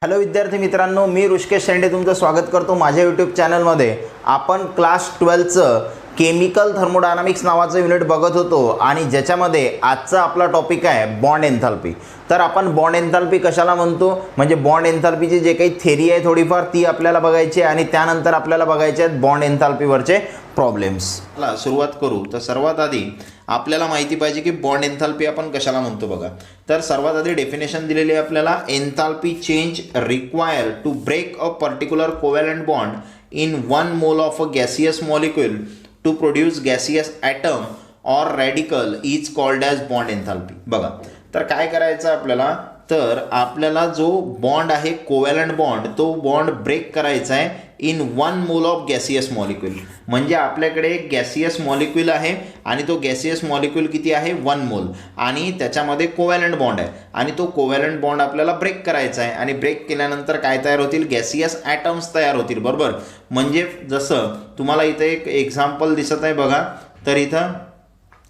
Hello विद्यार्थी मित्रांनो, मी ऋषिकेश शेंडे तुमचं स्वागत करतो माझ्या यूट्यूब चॅनलमध्ये. आपण क्लास 12चं केमिकल थर्मोडायनामिक्स नावाचं युनिट बघत होतो आणि ज्याच्यामध्ये आजचा आपला टॉपिक आहे बॉन्ड एन्थाल्पी. तर आपण बॉन्ड एन्थाल्पी कशाला म्हणतो, म्हणजे बॉन्ड एन्थाल्पीची जे काही थेरी आहे थोडीफार ती आपल्याला बघायची आहे आणि त्यानंतर आपल्याला बघायचे आहेत बॉन्ड एन्थाल्पीवरचे प्रॉब्लेम्स. चला सुरुवात करू. तर सर्वात आधी आपल्याला माहिती पाहिजे की बॉन्ड एन्थाल्पी आपण कशाला म्हणतो बघा. तर सर्वात आधी डेफिनेशन दिलेली आहे आपल्याला. Enthalpy change require to break a particular covalent bond in 1 mole of a gaseous molecule to produce gaseous atom or radical is called as bond enthalpy. बघा, तर काय करायचं आपल्याला, तर आपल्याला जो बॉन्ड आहे कोव्हॅलंट बॉन्ड, तो बॉन्ड ब्रेक करायचा आहे in 1 mole of gaseous molecule. म्हणजे आपल्याकडे एक गॅसियस मॉलिक्यूल आहे आणि तो गॅसियस मॉलिक्यूल किती आहे 1 मोल आणि त्याच्यामध्ये कोव्हॅलंट बॉन्ड आहे आणि तो कोव्हॅलंट बॉन्ड आपल्याला ब्रेक करायचा आहे आणि ब्रेक केल्यानंतर काय तयार होतील, गॅसियस ॲटम्स तयार होतील. बरोबर, म्हणजे जसं तुम्हाला इथे एक एक्झाम्पल दिसत आहे बघा. तर इथं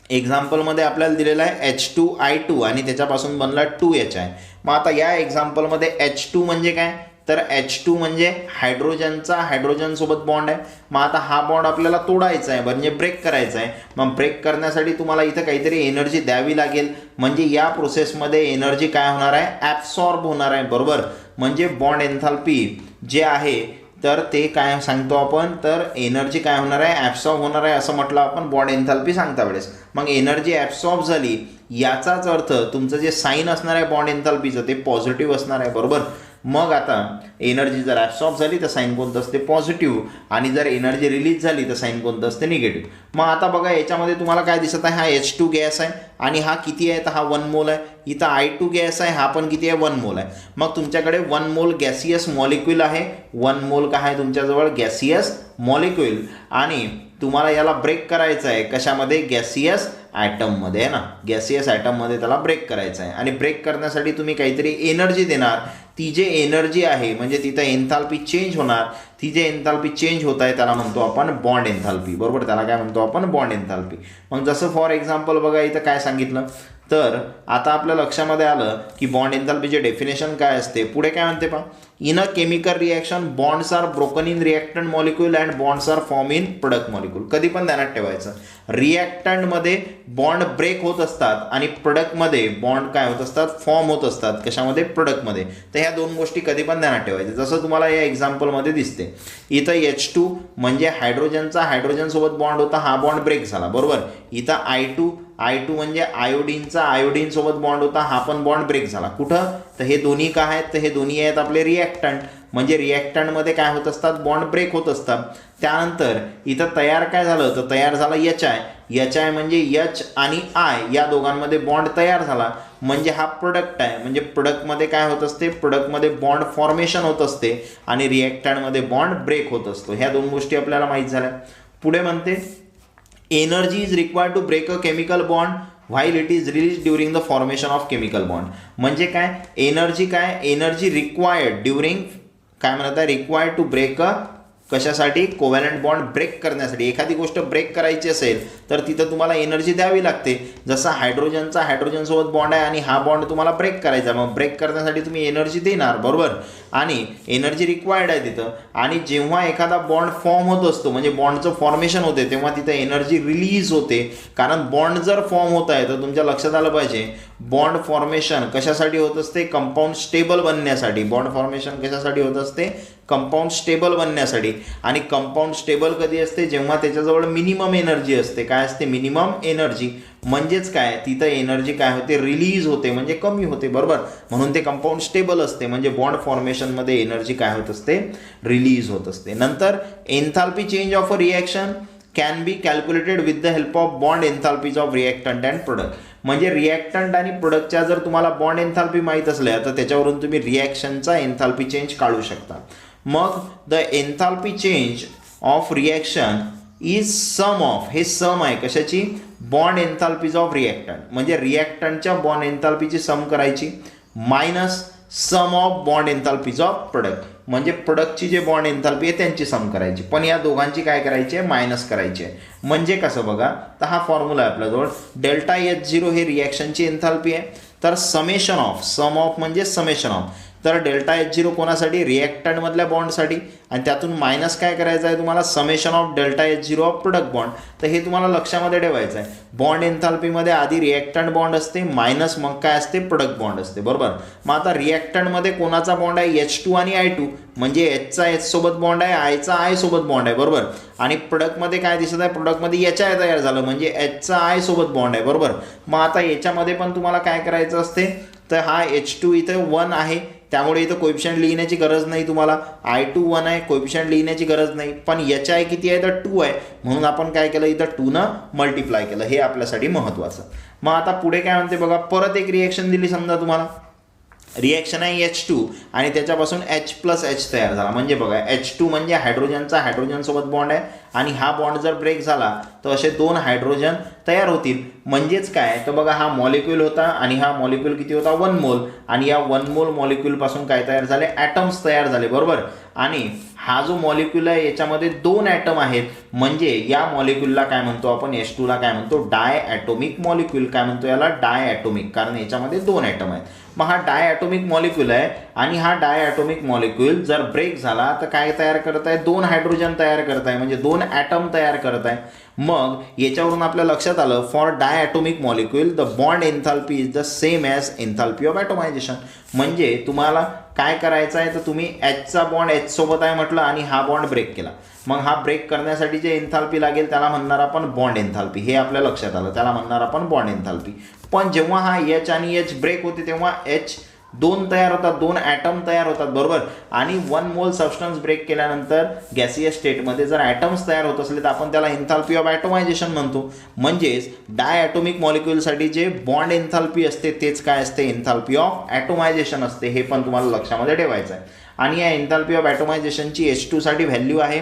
एक्झाम्पलमध्ये आपल्याला दिलेला आहे H2I2 आणि त्याच्यापासून बनला 2H आहे. मग आता या एक्झाम्पलमध्ये H2 म्हणजे काय, तर H2 म्हणजे हायड्रोजनचा हायड्रोजनसोबत बॉन्ड आहे. मग आता हा बॉन्ड आपल्याला तोडायचा आहे, म्हणजे ब्रेक करायचा आहे. मग ब्रेक करण्यासाठी तुम्हाला इथं काहीतरी एनर्जी द्यावी लागेल. म्हणजे या प्रोसेसमध्ये एनर्जी काय होणार आहे, ॲब्सॉर्ब होणार आहे. बरोबर, म्हणजे बॉन्ड एन्थाल्पी जे आहे तर ते काय सांगतो आपण, तर एनर्जी काय होणार आहे, ॲब्सॉर्ब होणार आहे असं म्हटलं आपण बॉन्ड एन्थाल्पी सांगता वेळेस. मग एनर्जी ॲब्सॉर्ब झाली याचाच अर्थ तुमचं जे साईन असणार आहे बॉन्ड एन्थाल्पीचं ते पॉझिटिव्ह असणार आहे. बरोबर, मग आता एनर्जी जर ॲब्सॉर्ब झाली तर साईन कोणतं असते, पॉझिटिव्ह, आणि जर एनर्जी रिलीज झाली तर साईन कोणतं असते, निगेटिव्ह. मग आता बघा याच्यामध्ये तुम्हाला काय दिसत आहे, हा H2 गॅस आहे आणि हा किती आहे, तर हा 1 मोल आहे. इथं I2 गॅस आहे, हा पण किती आहे, 1 मोल आहे. मग तुमच्याकडे 1 मोल गॅसियस मॉलिक्यूल आहे. 1 मोल काय आहे तुमच्याजवळ, गॅसियस मॉलिक्यूल, आणि तुम्हाला याला ब्रेक करायचं आहे कशामध्ये, गॅसियस ॲटममध्ये आहे ना. गॅसियस ॲटममध्ये त्याला ब्रेक करायचं आहे आणि ब्रेक करण्यासाठी तुम्ही काहीतरी एनर्जी देणार. ती जे एनर्जी आहे म्हणजे तिथं एन्थाल्पी चेंज होणार. ती जे एन्थाल्पी चेंज होत आहे त्याला म्हणतो आपण बॉन्ड एन्थाल्पी. बरोबर, त्याला काय म्हणतो आपण, बॉन्ड एन्थाल्पी. मग जसं फॉर एक्झाम्पल बघा इथं काय सांगितलं, तर आता आपल्या लक्षामध्ये आलं की बॉन्ड एन्थाल्पीचे डेफिनेशन काय असते. पुढे काय म्हणते पहा, in a chemical reaction bonds are broken in reactant molecule and bonds are form in product molecule. कधी पण ध्यानात ठेवायचं, रिॲक्टंटमध्ये बॉन्ड ब्रेक होत असतात आणि प्रोडक्टमध्ये बॉन्ड काय होत असतात, फॉर्म होत असतात. कशामध्ये, प्रोडक्टमध्ये. तर ह्या दोन गोष्टी कधी पण ध्यानात ठेवायच्या. जसं तुम्हाला या एक्झाम्पलमध्ये दिसते, इथं H2 म्हणजे हायड्रोजनचा हायड्रोजनसोबत बॉन्ड होता, हा बॉन्ड ब्रेक झाला. बरोबर, इथं I2 म्हणजे आयोडीनचा आयोडीनसोबत बॉन्ड होता, हा पण बॉन्ड ब्रेक झाला. कुठं, तर हे दोन्ही काय आहेत, तर हे दोन्ही आहेत आपले रिॲक्टंट. म्हणजे रिॲक्टंटमध्ये काय होत असतात, बॉन्ड ब्रेक होत असतात. त्यानंतर इथं तयार काय झालं, तर तयार झाला HI म्हणजे H आणि I या दोघांमध्ये बॉन्ड तयार झाला. म्हणजे हा प्रोडक्ट आहे. म्हणजे प्रोडक्टमध्ये काय होत असते, प्रोडक्टमध्ये बॉन्ड फॉर्मेशन होत असते आणि रिॲक्टंटमध्ये बॉन्ड ब्रेक होत असतो. ह्या दोन गोष्टी आपल्याला माहीत झाल्या. पुढे म्हणते energy is required to break a chemical bond while it is release during the formation of chemical bond. म्हणजे काय, एनर्जी काय, एनर्जी रिक्वायर्ड ड्युरिंग काय म्हणत आहे, रिक्वायर्ड टू ब्रेक अ कशासाठी, कोव्हॅलंट बॉन्ड ब्रेक करण्यासाठी. एखादी गोष्ट ब्रेक करायची असेल तर तिथं तुम्हाला एनर्जी द्यावी लागते. जसा हायड्रोजनचा हायड्रोजनसोबत बॉन्ड आहे आणि हा बॉन्ड तुम्हाला ब्रेक करायचा, मग ब्रेक करण्यासाठी तुम्ही एनर्जी देणार. बरोबर, आणि एनर्जी रिक्वायर्ड आहे तिथं. आणि जेव्हा एखादा बॉन्ड फॉर्म होत असतो म्हणजे बॉन्डचं फॉर्मेशन होते तेव्हा तिथं एनर्जी रिलीज होते. कारण बॉन्ड जर फॉर्म होत आहे तर तुमच्या लक्षात आलं पाहिजे, बॉन्ड फॉर्मेशन कशासाठी होत असते, कंपाऊंड स्टेबल बनण्यासाठी. बॉन्ड फॉर्मेशन कशासाठी होत असते, कंपाऊंड स्टेबल बनण्यासाठी. आणि कंपाऊंड स्टेबल कधी असते, जेव्हा त्याच्याजवळ मिनिमम एनर्जी असते. काय असते, मिनिमम एनर्जी. म्हणजेच काय, तिथं एनर्जी काय होते, रिलीज होते, म्हणजे कमी होते. बरोबर, म्हणून ते कंपाऊंड स्टेबल असते. म्हणजे बॉन्ड फॉर्मेशनमध्ये एनर्जी काय होत असते, रिलीज होत असते. नंतर enthalpy change of a reaction can be calculated with the help of bond enthalpies of reactant and product. म्हणजे रिॲक्टंट आणि प्रोडक्टच्या जर तुम्हाला बॉन्ड एन्थाल्पी माहीत असल्या तर त्याच्यावरून तुम्ही रिॲक्शनचा एन्थाल्पी चेंज काढू शकता. मग the enthalpy change of reaction is sum of, हे सम आहे कशाची, बॉन्ड एन्थाल्पीज ऑफ रिॲक्टंट. म्हणजे रिॲक्टंटच्या बॉन्ड एन्थाल्पीची सम करायची minus sum of bond enthalpies of product. म्हणजे प्रोडक्टची जे बॉन्ड एन्थाल्पी आहे त्यांची सम करायची, पण या दोघांची काय करायची आहे, मायनस करायची आहे. म्हणजे कसं बघा, तर हा फॉर्म्युला आहे आपल्याजवळ. डेल्टा H0 हे रिॲक्शनची एन्थाल्पी आहे. तर समेशन ऑफ, सम ऑफ म्हणजे समेशन ऑफ तर डेल्टा H0 कोणासाठी, रिॲक्टंटमधल्या बॉन्डसाठी, आणि त्यातून मायनस काय करायचं आहे तुम्हाला, summation of delta H0 of product bond. तर हे तुम्हाला लक्षामध्ये ठेवायचं आहे. बॉन्ड एन्थाल्पीमध्ये आधी रिॲक्टंट बॉन्ड असते मायनस मग काय असते, प्रोडक्ट बॉन्ड असते, बरोबर. मग आता रिॲक्टंटमध्ये कोणाचा बॉन्ड आहे, H2 आणि I2, म्हणजे Hचा H सोबत बॉन्ड आहे, Iचा I सोबत बॉन्ड आहे, बरोबर. आणि प्रोडक्टमध्ये काय दिसत आहे, प्रोडक्टमध्ये HI तयार झालं, म्हणजे Hचा I सोबत बॉन्ड आहे, बरोबर. मग आता याच्यामध्ये पण तुम्हाला काय करायचं असते, तर हा H2 इथं 1 आहे, त्यामुळे इथं कोएफिशियंट लिहिण्याची गरज नाही तुम्हाला. I2 1 आहे, कोएफिशियंट लिहिण्याची गरज नाही. पण HI किती आहे, तर 2 आहे, म्हणून आपण काय केलं, इथं 2 मल्टिप्लाय केलं. हे आपल्यासाठी महत्त्वाचं. मग आता पुढे काय म्हणते बघा, परत एक रिएक्शन दिली समजा तुम्हाला. रिॲक्शन आहे H2 आणि त्याच्यापासून H+H तयार झाला. म्हणजे बघा H2 म्हणजे हायड्रोजनचा हायड्रोजनसोबत बॉन्ड आहे, आणि हा बॉन्ड जर ब्रेक झाला तर असे 2 हायड्रोजन तयार होतील. म्हणजेच काय, तर बघा हा मॉलिक्यूल होता आणि हा मॉलिक्यूल किती होता, 1 मोल, आणि या 1 मोल मॉलिक्यूलपासून काय तयार झाले, ॲटम्स तयार झाले, बरोबर. आणि हा जो मॉलिक्यूल आहे याच्यामध्ये 2 ॲटम आहेत, म्हणजे या मॉलिक्यूलला काय म्हणतो आपण, H2ला काय म्हणतो, डाय ॲटोमिक मॉलिक्यूल. काय म्हणतो याला, डाय ॲटोमिक, कारण याच्यामध्ये 2 ॲटम आहेत. मग हा डाय ॲटोमिक मॉलिक्यूल आहे, आणि हा डाय ॲटोमिक मॉलिक्यूल जर ब्रेक झाला तर काय तयार करत आहे, 2 हायड्रोजन तयार करत आहे, म्हणजे 2 ॲटम तयार करत आहे. मग याच्यावरून आपल्या लक्षात आलं, for diatomic molecule the bond enthalpy is the same as enthalpy of atomization. म्हणजे तुम्हाला काय करायचं आहे, तर तुम्ही Hचा बॉन्ड H सोबत आहे म्हटलं आणि हा बॉन्ड ब्रेक केला, मग हा ब्रेक करण्यासाठी जे एन्थाल्पी लागेल त्याला म्हणणार आपण बॉन्ड एन्थाल्पी. हे आपल्या लक्षात आलं, त्याला म्हणणार आपण बॉन्ड एन्थाल्पी. पण जेव्हा हा H आणि H ब्रेक होते तेव्हा H2 तयार होतात, 2 ॲटम तयार होतात, बरोबर. आणि 1 मोल सबस्टन्स ब्रेक केल्यानंतर गॅसियस स्टेटमध्ये जर ॲटम्स तयार होत असले तर आपण त्याला एन्थाल्पी ऑफ ॲटोमायझेशन म्हणतो. म्हणजेच डाय ॲटोमिक मॉलिक्यूलसाठी जे बॉन्ड एन्थाल्पी असते तेच काय असते, एन्थाल्पी ऑफ ॲटोमायझेशन असते. हे पण तुम्हाला लक्षामध्ये ठेवायचं आहे. आणि या एन्थाल्पी ऑफ ॲटोमायझेशनची H2 साठी व्हॅल्यू आहे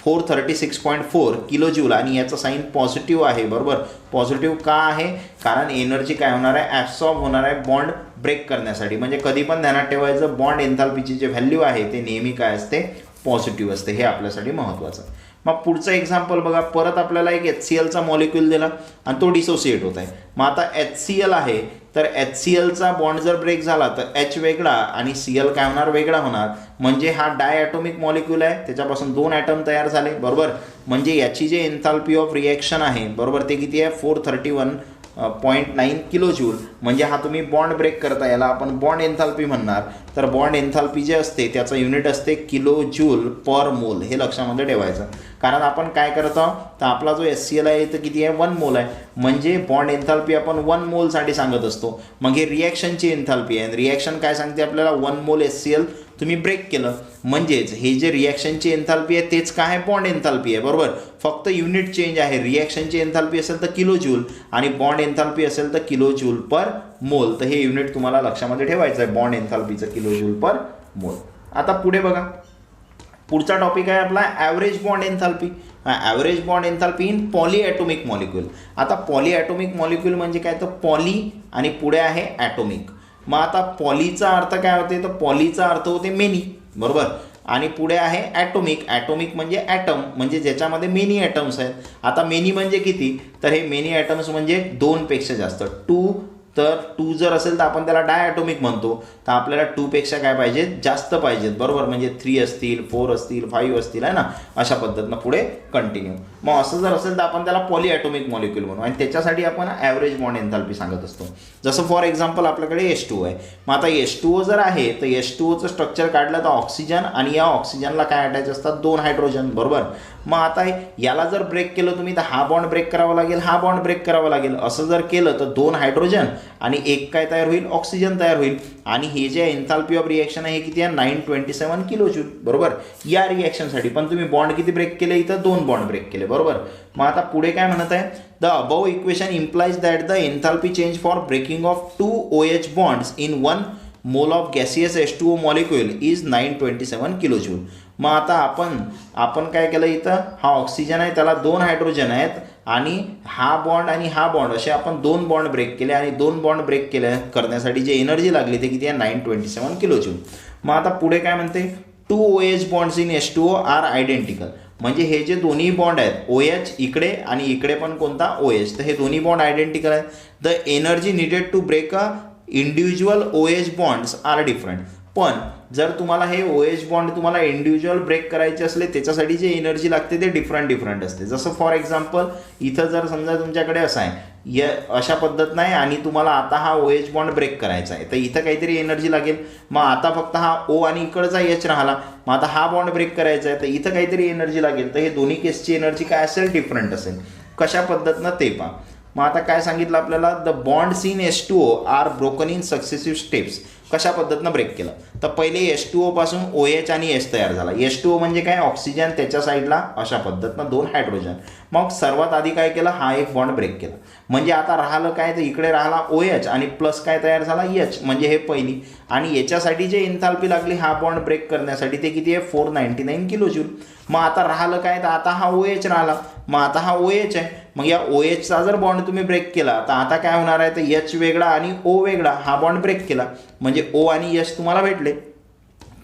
436.4 किलो जूल, आणि याचा साईन पॉझिटिव्ह आहे, बरोबर. पॉझिटिव्ह का आहे, कारण एनर्जी काय होणार आहे, ॲब्सॉर्ब होणार आहे बॉन्ड ब्रेक करण्यासाठी. म्हणजे कधी पण ध्यानात ठेवायचं, बॉन्ड एन्थाल्पीची जे व्हॅल्यू आहे ते नेहमी काय असते, पॉझिटिव्ह असते. हे आपल्यासाठी महत्त्वाचं. मग पुढचं एक्झाम्पल बघा, परत आपल्याला एक HClचा मॉलिक्यूल दिला आणि तो डिसोसिएट होत आहे. मग आता HCl आहे, तर HClचा बॉन्ड जर ब्रेक झाला तर H वेगळा आणि Cl काय होणार, वेगळा होणार. म्हणजे हा डाय ॲटोमिक मॉलिक्यूल आहे, त्याच्यापासून 2 ॲटम तयार झाले, बरोबर. म्हणजे याची जे एन्थाल्पी ऑफ रिॲक्शन आहे, बरोबर, ते किती आहे, 431.9 किलो जूल. म्हणजे हा तुम्ही बॉन्ड ब्रेक करता, याला आपण बॉन्ड एन्थाल्पी म्हणणार. तर बॉन्ड एन्थाल्पी जे असते त्याचं युनिट असते किलो जूल पर मोल. हे लक्षामध्ये ठेवायचं, कारण आपण काय करत आहोत, तर आपला जो HCl आहे तर किती आहे, 1 मोल आहे. म्हणजे बॉन्ड एन्थाल्पी आपण 1 मोलसाठी सांगत असतो. मग हे रिॲक्शनची एन्थाल्पी आहे, रिॲक्शन काय सांगते आपल्याला, 1 मोल HCl तुम्ही ब्रेक केलं. म्हणजेच हे जे रिॲक्शनची एन्थाल्पी आहे तेच काय आहे, बॉन्ड एन्थाल्पी आहे, बरोबर. फक्त युनिट चेंज आहे. रिॲक्शनची एन्थाल्पी असेल तर किलो जूल आणि बॉन्ड एन्थाल्पी असेल तर किलो जूल पर मोल. तर हे युनिट तुम्हाला लक्षामध्ये ठेवायचं आहे, बॉन्ड एन्थाल्पीचं किलो जूल पर मोल. आता पुढे बघा, पुढचा टॉपिक आहे आपला average bond enthalpy. Average bond enthalpy in polyatomic molecule. आता पॉलीॲटोमिक मॉलिक्यूल म्हणजे काय, तर पॉली आणि पुढे आहे ॲटोमिक. मग आता पॉलीचा अर्थ काय होते, तर पॉलीचा अर्थ होते मेनी, बरोबर. आणि पुढे आहे ॲटोमिक. ॲटोमिक म्हणजे ॲटम, म्हणजे ज्याच्यामध्ये मेनी ॲटम्स आहेत. आता मेनी म्हणजे किती, तर हे मेनी ॲटम्स म्हणजे 2 पेक्षा जास्त. 2, तर 2 जर असेल तर आपण त्याला डाय ॲटोमिक म्हणतो. तर आपल्याला 2 पेक्षा काय पाहिजेत, जास्त पाहिजेत, बरोबर. म्हणजे 3 असतील, 4 असतील, 5 असतील, आहे ना, अशा पद्धतीनं पुढे कंटिन्यू. मग असं जर असेल तर आपण त्याला पॉली ॲटोमिक मॉलिक्यूल म्हणू, आणि त्याच्यासाठी आपण ॲव्हरेज बॉन्ड एन्थाल्पी सांगत असतो. जसं फॉर एक्झाम्पल आपल्याकडे H2O आहे. मग आता H2O जर आहे तर H2Oचं स्ट्रक्चर काढलं तर ऑक्सिजन, आणि या ऑक्सिजनला काय अटॅच असतात, 2 हायड्रोजन, बरोबर. मग आता याला जर ब्रेक केलं तुम्ही तर हा बॉन्ड ब्रेक करावा लागेल, हा बॉन्ड ब्रेक करावा लागेल. असं जर केलं तर 2 हायड्रोजन आणि एक काय तयार होईल, ऑक्सिजन तयार होईल. आणि हे जे एन्थाल्पी ऑफ रिॲक्शन आहे किती आहे, 927 किलो जूल, बरोबर. या रिॲक्शनसाठी पण तुम्ही बॉन्ड किती ब्रेक केले, इथं 2 बॉन्ड ब्रेक केले, बरोबर. मग आता पुढे काय म्हणत आहे, the above equation implies that the enthalpy change for breaking of 2 OH bonds in 1 mole of gaseous H2O molecule is 927 kilo joule. मग आता आपण काय केलं, इथं हा ऑक्सिजन आहे, त्याला 2 हायड्रोजन आहेत, आणि हा बॉन्ड आणि हा बॉन्ड असे आपण 2 बॉन्ड ब्रेक केले, आणि 2 बॉन्ड ब्रेक करण्यासाठी जे एनर्जी लागली ते किती आहे, 927 किलो जूल. मग आता पुढे काय म्हणते, 2 OH bonds in H2O are identical. म्हणजे हे जे दोन्ही बॉन्ड आहेत, OH इकडे आणि इकडे पण कोणता, OH, तर हे दोन्ही बॉन्ड आयडेंटिकल आहेत. The energy needed to break a individual OH bonds are different. पण जर तुम्हाला हे OH बॉन्ड तुम्हाला इंडिव्हिज्युअल ब्रेक करायचे असले त्याच्यासाठी जे एनर्जी लागते ते डिफरंट असते. जसं फॉर एक्झाम्पल इथं जर समजा तुमच्याकडे असं आहे अशा पद्धत नाही आणि तुम्हाला आता हा OH बॉन्ड ब्रेक करायचा आहे, तर इथं काहीतरी एनर्जी लागेल. मग आता फक्त हा O आणि इकडचा H राहिला. मग आता हा बॉन्ड ब्रेक करायचा आहे तर इथं काहीतरी एनर्जी लागेल. तर हे दोन्ही केसची एनर्जी काय असेल, डिफरंट असेल. कशा पद्धतीनं ते पहा. मग आता काय सांगितलं आपल्याला, the bonds in H2O are broken in successive steps. कशा पद्धतीनं ब्रेक केलं तर पहिले H2O पासून OH आणि H तयार झाला. H2O म्हणजे काय, ऑक्सिजन, त्याच्या साईडला अशा पद्धतीनं 2 हायड्रोजन. मग सर्वात आधी काय केलं, हा एक बॉन्ड ब्रेक केला. म्हणजे आता राहिलं काय, तर इकडे राहिला OH आणि प्लस काय तयार झाला, H, म्हणजे हे पहिली. आणि याच्यासाठी जे एन्थाल्पी लागली हा बॉन्ड ब्रेक करण्यासाठी ते किती आहे, 499 किलो जूल. मग आता राहिलं काय, तर आता हा OH राहिला. मग आता हा OH आहे. मग या OHचा जर बॉन्ड तुम्ही ब्रेक केला तर आता काय होणार आहे, तर H वेगळा आणि O वेगळा, हा बॉन्ड ब्रेक केला म्हणजे O आणि H तुम्हाला भेटले.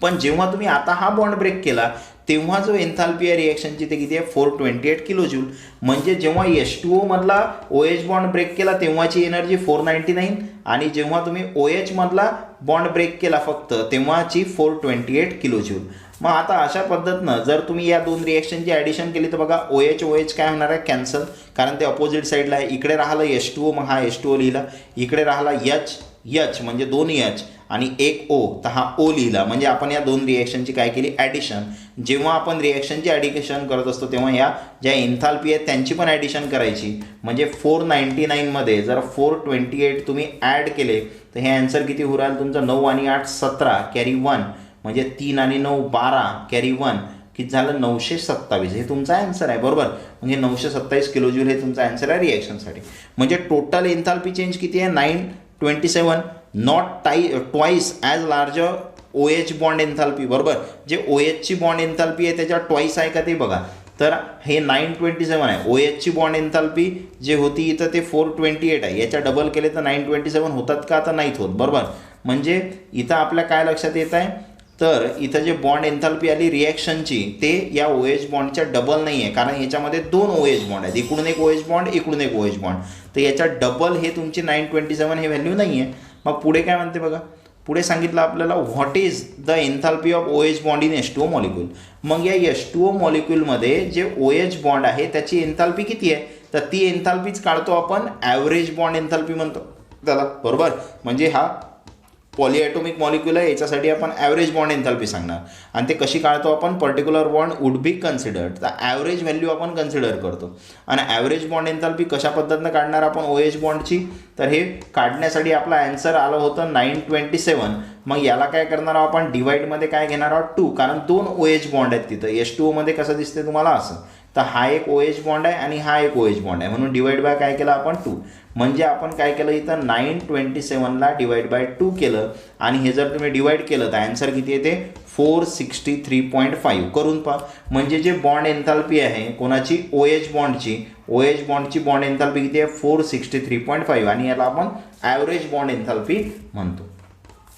पण जेव्हा तुम्ही आता हा बॉन्ड ब्रेक केला तेव्हा जो एन्थाल्पी आहे रिएक्शनची ते किती आहे, 428 किलो जूल. म्हणजे जेव्हा H2O मधला OH बॉन्ड ब्रेक केला तेव्हाची एनर्जी 499 आणि जेव्हा तुम्ही OH मधला बॉन्ड ब्रेक केला फक्त तेव्हाची 428 किलो जूल. मग आता अशा पद्धतीनं जर तुम्ही या दोन रिएक्शनची ॲडिशन केली तर बघा OH काय होणार आहे, कॅन्सल, कारण ते अपोजिट साईडला आहे. इकडे राहिलं H2O, मग हा H2O लिहिला. इकडे राहिला H म्हणजे 2 H आणि 1 O, तर हा O लिहिला. म्हणजे आपण या दोन रिएक्शनची काय केली, ॲडिशन. जेव्हा आपण रिएक्शनची ॲडिशन करत असतो तेव्हा या ज्या एन्थाल्पी आहेत त्यांची पण ॲडिशन करायची. म्हणजे 499 मध्ये जर 428 तुम्ही ॲड केले तर हे आन्सर किती होऊ राहिलं तुमचं, 9 आणि 8 17 कॅरी 1, म्हणजे 3 आणि 9 12 कॅरी 1, किती झालं 927. हे तुमचा आन्सर आहे, बरोबर. म्हणजे 927 किलो जूल हे तुमचा आन्सर आहे रिएक्शनसाठी. म्हणजे टोटल एन्थाल्पी चेंज किती आहे, 927, not twice as larger OH bond enthalpy, बरोबर. जे OHची बॉन्ड एन्थाल्पी आहे त्याच्या ट्वाईस आहे का ते बघा. तर हे 927 आहे. OHची बॉन्ड एन्थाल्पी जे होती इथं ते 428 आहे. याच्या डबल केले तर 927 होतात का, तर नाहीत होत, बरोबर. म्हणजे इथं आपल्या काय लक्षात येत आहे, तर इथं जे बॉन्ड एन्थाल्पी आली रिॲक्शनची ते या OH बॉन्डच्या डबल नाही आहे, कारण याच्यामध्ये 2 OH बॉन्ड आहेत. इकडून एक OH बॉन्ड, इकडून एक OH बॉन्ड, तर याच्या डबल हे तुमची 927 हे व्हॅल्यू नाही आहे. मग पुढे काय म्हणते बघा, पुढे सांगितलं आपल्याला what is the enthalpy of OH bond in H2O molecule. मग या H2O मॉलिक्यूलमध्ये जे OH बॉन्ड आहे त्याची एन्थाल्पी किती आहे, तर ती एन्थाल्पीच काढतो आपण ॲव्हरेज बॉन्ड एन्थाल्पी म्हणतो त्याला, बरोबर. म्हणजे हा पॉलिॲटॉमिक मॉलिक्यूल आहे, याच्यासाठी आपण ॲव्हरेज बॉन्ड एन्थाल्पी सांगणार. आणि ते कशी काढतो आपण, particular bond would be considered, तर ॲव्हरेज व्हॅल्यू आपण कन्सिडर करतो. आणि ॲव्हरेज बॉन्ड एन्थाल्पी कशा पद्धतीनं काढणार आपण OH बॉन्डची, तर हे काढण्यासाठी आपला आन्सर आलं होतं 927. मग याला काय करणार आहोत आपण, डिवाईडमध्ये काय घेणार आहोत 2, कारण 2 OH बॉन्ड आहेत तिथं. H2O मध्ये कसं दिसते तुम्हाला असं, तर हा एक OH बॉन्ड आहे आणि हा एक OH बॉन्ड आहे, म्हणून डिवाइड बाय काय केलं आपण 2. म्हणजे आपण काय केलं इथं 927ला डिवाइड बाय 2 केलं आणि हे जर तुम्ही डिवाइड केलं तर आन्सर किती येते 463.5 करून पहा. म्हणजे जे बॉन्ड एन्थाल्पी आहे कोणाची, OH बॉन्डची बॉन्ड एन्थाल्पी किती आहे 463.5 आणि याला आपण ॲव्हरेज बॉन्ड एन्थाल्पी म्हणतो.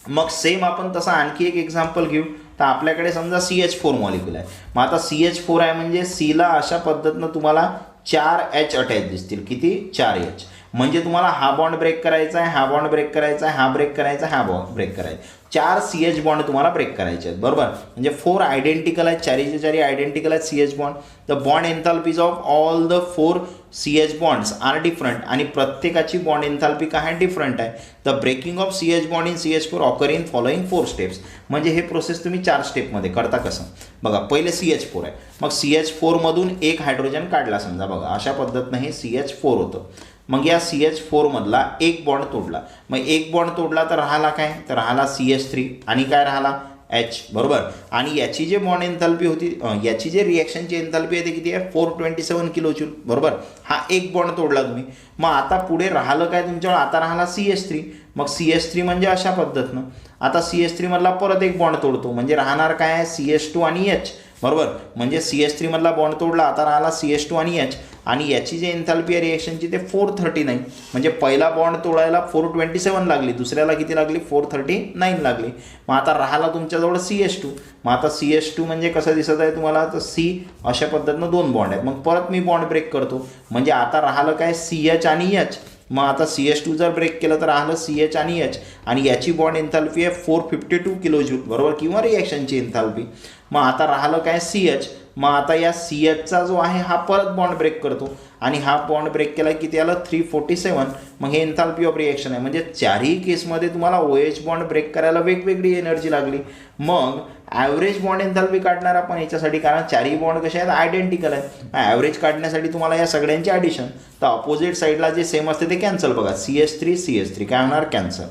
मग सेम आपण तसा आणखी एक एक्झाम्पल घेऊ. तर आपल्याकडे समजा CH4 मॉलिक्यूल आहे. मग आता CH4 आहे म्हणजे Cला अशा पद्धतीनं तुम्हाला 4 H अटॅच दिसतील. किती, 4 H. म्हणजे तुम्हाला हा बॉन्ड ब्रेक करायचा आहे, हा बॉन्ड ब्रेक करायचा आहे, हा ब्रेक करायचा आहे, हा बॉन्ड ब्रेक करायचा आहे. 4 CH बॉन्ड तुम्हाला ब्रेक करायचे आहेत, बरोबर. म्हणजे 4 आयडेंटिकल आहेत, चारीचे चारी आयडेंटिकल आहेत CH bond. The bond enthalpies of all the 4 CH bonds are different आणि प्रत्येकाची बॉन्ड एन्थाल्पी काय आहे, डिफरंट आहे. The breaking of CH bond in CH4 occur in following 4 steps. म्हणजे हे प्रोसेस तुम्ही 4 स्टेपमध्ये करता. कसं बघा, पहिले CH4 आहे, मग CH4 मधून एक हायड्रोजन काढला समजा, बघा अशा पद्धतीनं हे CH4 होतं. मग या CH4 मधला एक बॉन्ड तोडला. मग एक बॉन्ड तोडला तर राहिला काय, तर राहिला CH3 आणि काय राहिला H, बरोबर. आणि याची जे बॉन्ड एन्थाल्पी होती, याची जे रिॲक्शनची एन्थाल्पी आहे ते किती आहे 427 किलो जूल, बरोबर. हा एक बॉन्ड तोडला तुम्ही. मग आता पुढे राहिलं काय तुमच्यावर, आता राहिला CH3. मग CH3 म्हणजे अशा पद्धतीनं आता CH3 मधला परत एक बॉन्ड तोडतो, म्हणजे राहणार काय आहे CH2 आणि H, बरोबर. म्हणजे CH3 मधला बॉन्ड तोडला, आता राहिला CH2 आणि H. आणि याची जी एन्थाल्पी आहे रिएक्शनची ते 439. म्हणजे पहिला बॉन्ड तोडायला 427 लागली, दुसऱ्याला किती लागली 439 लागली. मग आता राहिला तुमच्याजवळ CH2. मग आता CH2 म्हणजे कसं दिसत आहे तुम्हाला, तर C अशा पद्धतीनं 2 बॉन्ड आहेत. मग परत मी बॉन्ड ब्रेक करतो, म्हणजे आता राहिलं काय CH आणि H. मग आता CH2 जर ब्रेक केलं तर राहिलं CH आणि H, आणि याची बॉन्ड एन्थाल्पी आहे 452 किलो जूल, बरोबर, किंवा रिॲक्शनची एन्थाल्पी. मग आता राहिलं काय CH. मग आता या CHचा जो आहे हा परत बॉन्ड ब्रेक करतो, आणि हा बॉन्ड ब्रेक केला किती आलं 347. मग हे एन्थाल्पी ऑफ रिॲक्शन आहे. म्हणजे चारही केसमध्ये तुम्हाला OH बॉन्ड ब्रेक करायला वेगवेगळी एनर्जी लागली. मग ॲव्हरेज बॉन्ड एन्थाल्पी काढणार आपण याच्यासाठी, कारण चारही बॉन्ड कसे आहेत आयडेंटिकल आहेत. ॲव्हरेज काढण्यासाठी तुम्हाला या सगळ्यांची ॲडिशन, तर अपोजिट साईडला जे सेम असते ते कॅन्सल. बघा CH3 काय होणार कॅन्सल,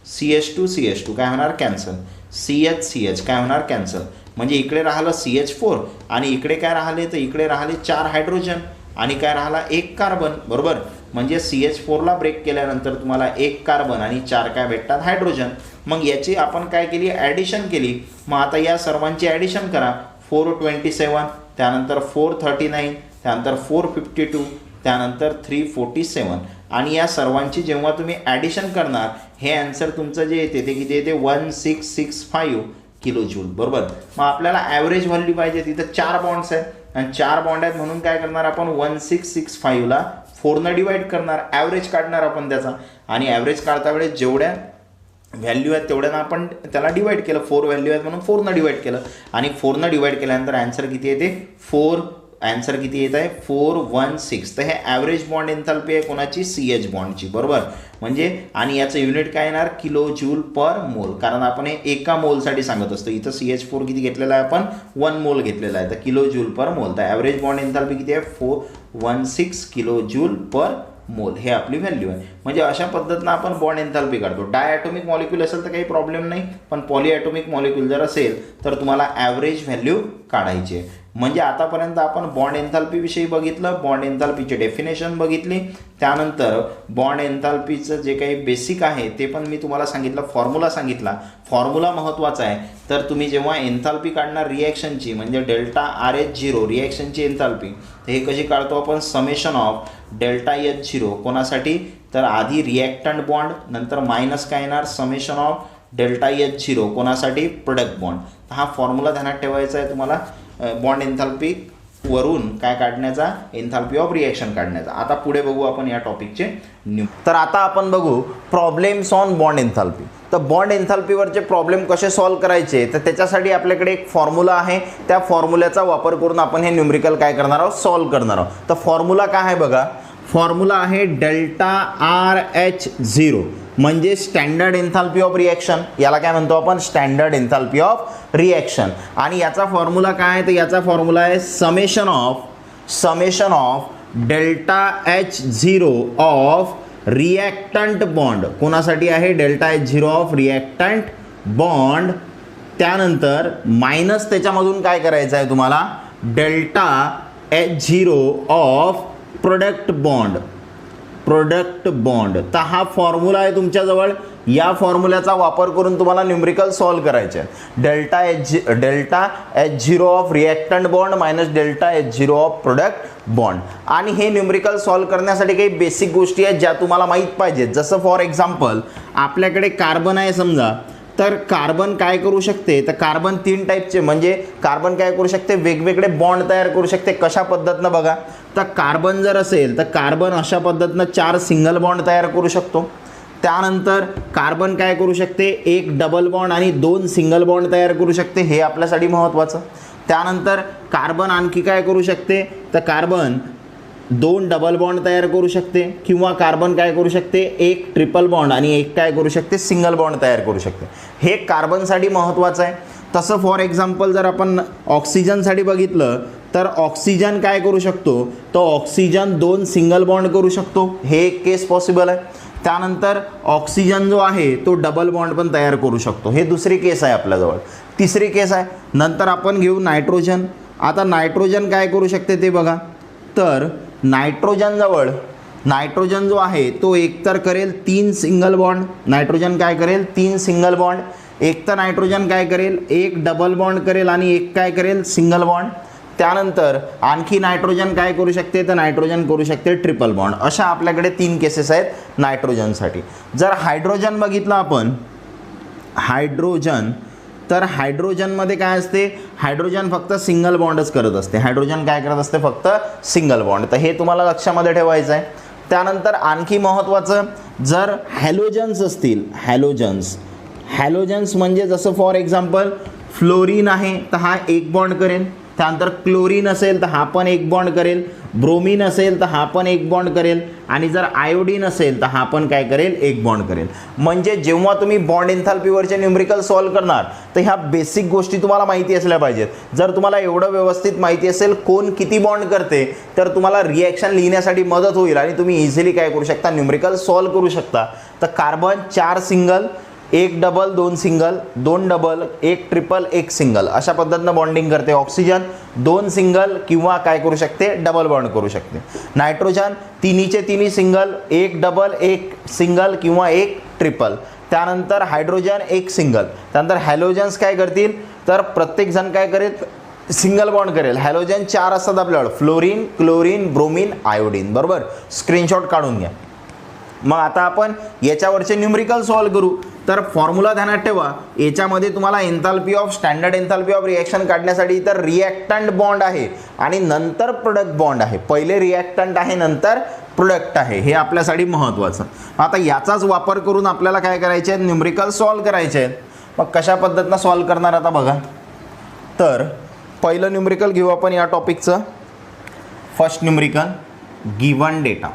CH2 काय होणार कॅन्सल, CH काय होणार कॅन्सल. म्हणजे इकडे राहिलं CH4 आणि इकडे काय राहिले, तर इकडे राहिले 4 हायड्रोजन आणि काय राहिला 1 कार्बन, बरोबर. म्हणजे CH4ला ब्रेक केल्यानंतर तुम्हाला 1 कार्बन आणि 4 काय भेटतात हायड्रोजन. मग याची आपण काय केली, ॲडिशन केली. मग आता या सर्वांची ॲडिशन करा. 427, त्यानंतर 439, त्यानंतर 452, त्यानंतर 347, आणि या सर्वांची जेव्हा तुम्ही ॲडिशन करणार हे ॲन्सर तुमचं जे येते ते किती येते 1665 किलो जूल, बरोबर. मग आपल्याला ॲव्हरेज व्हॅल्यू पाहिजे, तिथं 4 बॉन्ड्स आहेत आणि 4 बॉन्ड आहेत म्हणून काय करणार आपण 1665ला 4ने डिवाइड करणार, ॲव्हरेज काढणार आपण त्याचा. आणि ॲव्हरेज काढता वेळेस जेवढ्या व्हॅल्यू आहेत तेवढ्यानं आपण त्याला डिवाइड केलं. 4 व्हॅल्यू आहेत म्हणून 4ने डिवाइड केलं, आणि 4ने डिवाइड केल्यानंतर ॲन्सर किती येते 4. ॲन्सर किती येत आहे 416. तर हे ॲव्हरेज बॉन्ड एन्थाल्पी आहे कोणाची, CH बॉन्डची, बरोबर. म्हणजे आणि याचं युनिट काय येणार किलो जूल पर मोल, कारण आपण हे एका मोलसाठी सांगत असतो. इथं CH4 किती घेतलेला आहे आपण 1 मोल घेतलेला आहे, तर किलो जूल पर मोल. तर ॲव्हरेज बॉन्ड एन्थाल्पी किती आहे 416 किलो जूल पर मोल, हे आपली व्हॅल्यू आहे. म्हणजे अशा पद्धतीनं आपण बॉन्ड एन्थाल्पी काढतो. डायॲटॉमिक मॉलिक्यूल असेल तर काही प्रॉब्लेम नाही, पण पॉलीॲटॉमिक मॉलिक्यूल जर असेल तर तुम्हाला ॲव्हरेज व्हॅल्यू काढायची आहे. म्हणजे आतापर्यंत आपण बॉन्ड एन्थाल्पीविषयी बघितलं, बॉन्ड एन्थाल्पीचे डेफिनेशन बघितली, त्यानंतर बॉन्ड एन्थाल्पीचं जे काही बेसिक आहे ते पण मी तुम्हाला सांगितलं, फॉर्म्युला सांगितला. फॉर्म्युला महत्त्वाचा आहे. तर तुम्ही जेव्हा एन्थाल्पी काढणार रिॲक्शनची, म्हणजे डेल्टा RH0 रिॲक्शनची एन्थाल्पी, तर हे कशी काढतो आपण, समेशन ऑफ डेल्टा H0 कोणासाठी, तर आधी रिॲक्टंट बॉन्ड, नंतर मायनस काय येणार समेशन ऑफ डेल्टा H0 कोणासाठी, प्रोडक्ट बॉन्ड. हा फॉर्म्युला ध्यानात ठेवायचा आहे तुम्हाला बॉन्ड एन्थाल्पी वरून काय काढण्याचा, एन्थाल्पी ऑफ रिॲक्शन काढण्याचा. आता पुढे बघू आपण या टॉपिकचे तर आता आपण बघू प्रॉब्लेम्स ऑन बॉन्ड एन्थाल्पी. तर बॉन्ड एन्थाल्पीवरचे प्रॉब्लेम कसे सॉल्व्ह करायचे, तर त्याच्यासाठी आपल्याकडे एक फॉर्म्युला आहे. त्या फॉर्म्युल्याचा वापर करून आपण हे न्यूमरिकल काय करणार आहोत, सॉल्व्ह करणार आहोत. तर फॉर्म्युला काय आहे बघा, फॉर्म्युला आहे डेल्टा RH0 म्हणजे स्टँडर्ड एन्थाल्पी ऑफ रिॲक्शन. याला काय म्हणतो आपण, स्टँडर्ड एन्थाल्पी ऑफ रिॲक्शन. आणि याचा फॉर्म्युला काय आहे, तर याचा फॉर्म्युला आहे summation of delta H0 of reactant bond. कोणासाठी आहे, delta H0 of reactant bond. त्यानंतर मायनस त्याच्यामधून काय करायचं आहे तुम्हाला, delta H0 of product bond. तर हा फॉर्म्युला आहे तुमच्याजवळ. या फॉर्म्युल्याचा वापर करून तुम्हाला न्यूमरिकल सॉल्व्ह करायचे आहे. Delta H0 of reactant bond minus delta H0 of product bond. आणि हे न्यूमरिकल सॉल्व्ह करण्यासाठी काही बेसिक गोष्टी आहेत ज्या तुम्हाला माहीत पाहिजेत. जसं फॉर एक्झाम्पल आपल्याकडे कार्बन आहे समजा, तर कार्बन काय करू शकते, तर कार्बन 3 टाईपचे, म्हणजे कार्बन काय करू शकते, वेगवेगळे बॉन्ड तयार करू शकते. कशा पद्धतीनं बघा, तर कार्बन जर असेल तर कार्बन अशा पद्धतीनं 4 सिंगल बॉन्ड तयार करू शकतो. त्यानंतर कार्बन काय करू शकते, 1 डबल बॉन्ड आणि 2 सिंगल बॉन्ड तयार करू शकते, हे आपल्यासाठी महत्त्वाचं. त्यानंतर कार्बन आणखी काय करू शकते, तर कार्बन 2 डबल बॉन्ड तयार करू शकते, किंवा कार्बन काय करू शकते, 1 ट्रिपल बॉन्ड आणि 1 काय करू शकते, सिंगल बॉन्ड तयार करू शकते. हे कार्बनसाठी महत्त्वाचं आहे. तसं फॉर एक्झाम्पल जर आपण ऑक्सिजनसाठी बघितलं तर ऑक्सिजन काय करू शकतो, तो ऑक्सिजन 2 सिंगल बॉन्ड करू शकतो, हे एक केस पॉसिबल आहे. त्यानंतर ऑक्सिजन जो आहे तो डबल बॉन्ड पण तयार करू शकतो, हे दुसरी केस आहे आपल्याजवळ. तिसरी केस आहे, नंतर आपण घेऊ नायट्रोजन. आता नायट्रोजन काय करू शकते ते बघा, तर नायट्रोजन जो आहे तो एकतर करेल 3 सिंगल बॉन्ड. नायट्रोजन काय करेल, 3 सिंगल बॉन्ड. एक तर नायट्रोजन काय करेल, 1 डबल बॉन्ड करेल आणि 1 काय करेल, सिंगल बॉन्ड. त्यानंतर आणखी नायट्रोजन काय करू शकते, तर नायट्रोजन करू शकते ट्रिपल बॉन्ड. अशा आपल्याकडे 3 केसेस आहेत नायट्रोजनसाठी. जर हायड्रोजन बघितलं आपण, हायड्रोजन, तर हायड्रोजनमध्ये काय असते, हायड्रोजन फक्त सिंगल बॉन्डच करत असते. हायड्रोजन काय करत असते, फक्त सिंगल बॉन्ड. तर हे तुम्हाला लक्षामध्ये ठेवायचं आहे. त्यानंतर आणखी महत्त्वाचं, जर हॅलोजन्स असतील, हॅलोजन्स म्हणजे जसं फॉर एक्झाम्पल फ्लोरीन आहे तर हा एक बॉन्ड करेल, त्यानंतर क्लोरीन असेल तर हा पण एक बॉन्ड करेल, ब्रोमीन असेल तर हा पण एक बॉन्ड करेल, आणि जर आयोडीन असेल तर हा पण काय करेल, एक बॉन्ड करेल. म्हणजे जेव्हा तुम्ही बॉन्ड एन्थाल्पीवरचे न्यूमरिकल सॉल्व्ह करणार तर ह्या बेसिक गोष्टी तुम्हाला माहिती असल्या पाहिजेत. जर तुम्हाला एवढं व्यवस्थित माहिती असेल कोण किती बॉन्ड करते तर तुम्हाला रिॲक्शन लिहिण्यासाठी मदत होईल आणि तुम्ही इझिली काय करू शकता, न्यूमरिकल सॉल्व्ह करू शकता. तर carbon 4 single, 1 double 2 single, 2 double 1 triple 1 single अशा पद्धतीनं बॉन्डिंग करते. ऑक्सिजन 2 सिंगल किंवा काय करू शकते, डबल बॉन्ड करू शकते. नायट्रोजन तिन्हीचे तिन्ही सिंगल, 1 डबल 1 सिंगल किंवा 1 ट्रिपल. त्यानंतर हायड्रोजन 1 सिंगल. त्यानंतर हॅलोजन्स काय करतील तर प्रत्येकजण काय करेल, सिंगल बॉन्ड करेल. हॅलोजन 4 असतात आपल्याकडे, फ्लोरीन, क्लोरीन, ब्रोमीन, आयोडीन. बरोबर, स्क्रीनशॉट काढून घ्या. मग आता आपण याच्यावरचे न्यूमरिकल सॉल्व्ह करू. तर फॉर्म्युला ध्यानात ठेवा, याच्यामध्ये तुम्हाला enthalpy of standard enthalpy of reaction काढण्यासाठी तर रिॲक्टंट बॉन्ड आहे आणि नंतर प्रोडक्ट बॉन्ड आहे. पहिले रिॲक्टंट आहे, नंतर प्रोडक्ट आहे, हे आपल्यासाठी महत्त्वाचं. आता याचाच वापर करून आपल्याला काय करायचे आहे, न्यूमरिकल सॉल्व्ह करायचे आहेत. मग कशा पद्धतीनं सॉल्व्ह करणार आता बघा. तर पहिलं न्यूमरिकल घेऊ आपण या टॉपिकचं. फर्स्ट न्यूमरिकल, गिवन डेटा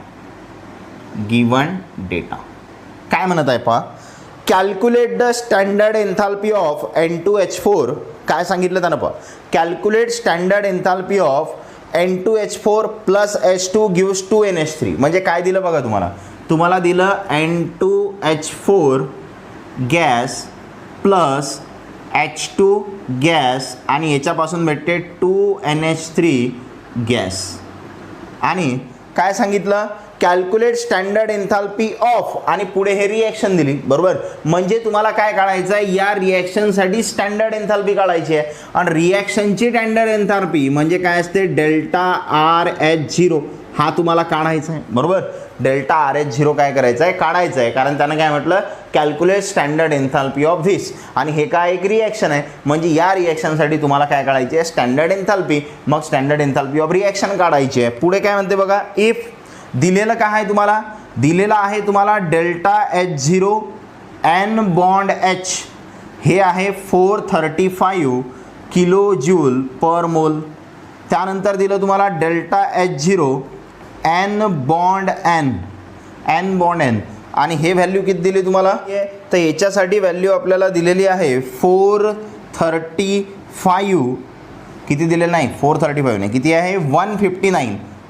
काय म्हणत आहे पहा, calculate the standard enthalpy of N2H4. काय सांगितलं त्यानं पहा, calculate standard enthalpy of N2H4 plus H2 gives 2NH3. म्हणजे काय दिलं बघा, तुम्हाला दिलं N2H4 gas plus H2 gas आणि याच्यापासून भेटते 2NH3 गॅस. आणि काय सांगितलं, कॅल्क्युलेट स्टँडर्ड एन्थाल्पी ऑफ आणि पुढे हे रिॲक्शन दिली. बरोबर, म्हणजे तुम्हाला काय काढायचं आहे, या रिॲक्शनसाठी स्टँडर्ड एन्थाल्पी काढायची आहे. आणि रिॲक्शनची स्टँडर्ड एन्थाल्पी म्हणजे काय असते, डेल्टा RH0 हा तुम्हाला काढायचा आहे. बरोबर, डेल्टा RH0 काय करायचं आहे, काढायचं आहे. कारण त्यानं काय म्हटलं, calculate standard enthalpy of this. आणि हे काय एक रिॲक्शन आहे, म्हणजे या रिॲक्शनसाठी तुम्हाला काय काढायची आहे, स्टँडर्ड एन्थाल्पी. मग स्टँडर्ड एन्थाल्पी ऑफ रिॲक्शन काढायची आहे. पुढे काय म्हणते बघा, इफ दिलेलं काय आहे, तुम्हाला दिलेलं आहे तुम्हाला delta H0 N bond H हे आहे 435 किलो जूल पर मोल. त्यानंतर दिलं तुम्हाला delta H0 N bond N आणि हे व्हॅल्यू किती दिली तुम्हाला, तर याच्यासाठी व्हॅल्यू आपल्याला दिलेली आहे 435. किती दिलेलं नाही, 435 नाही, किती आहे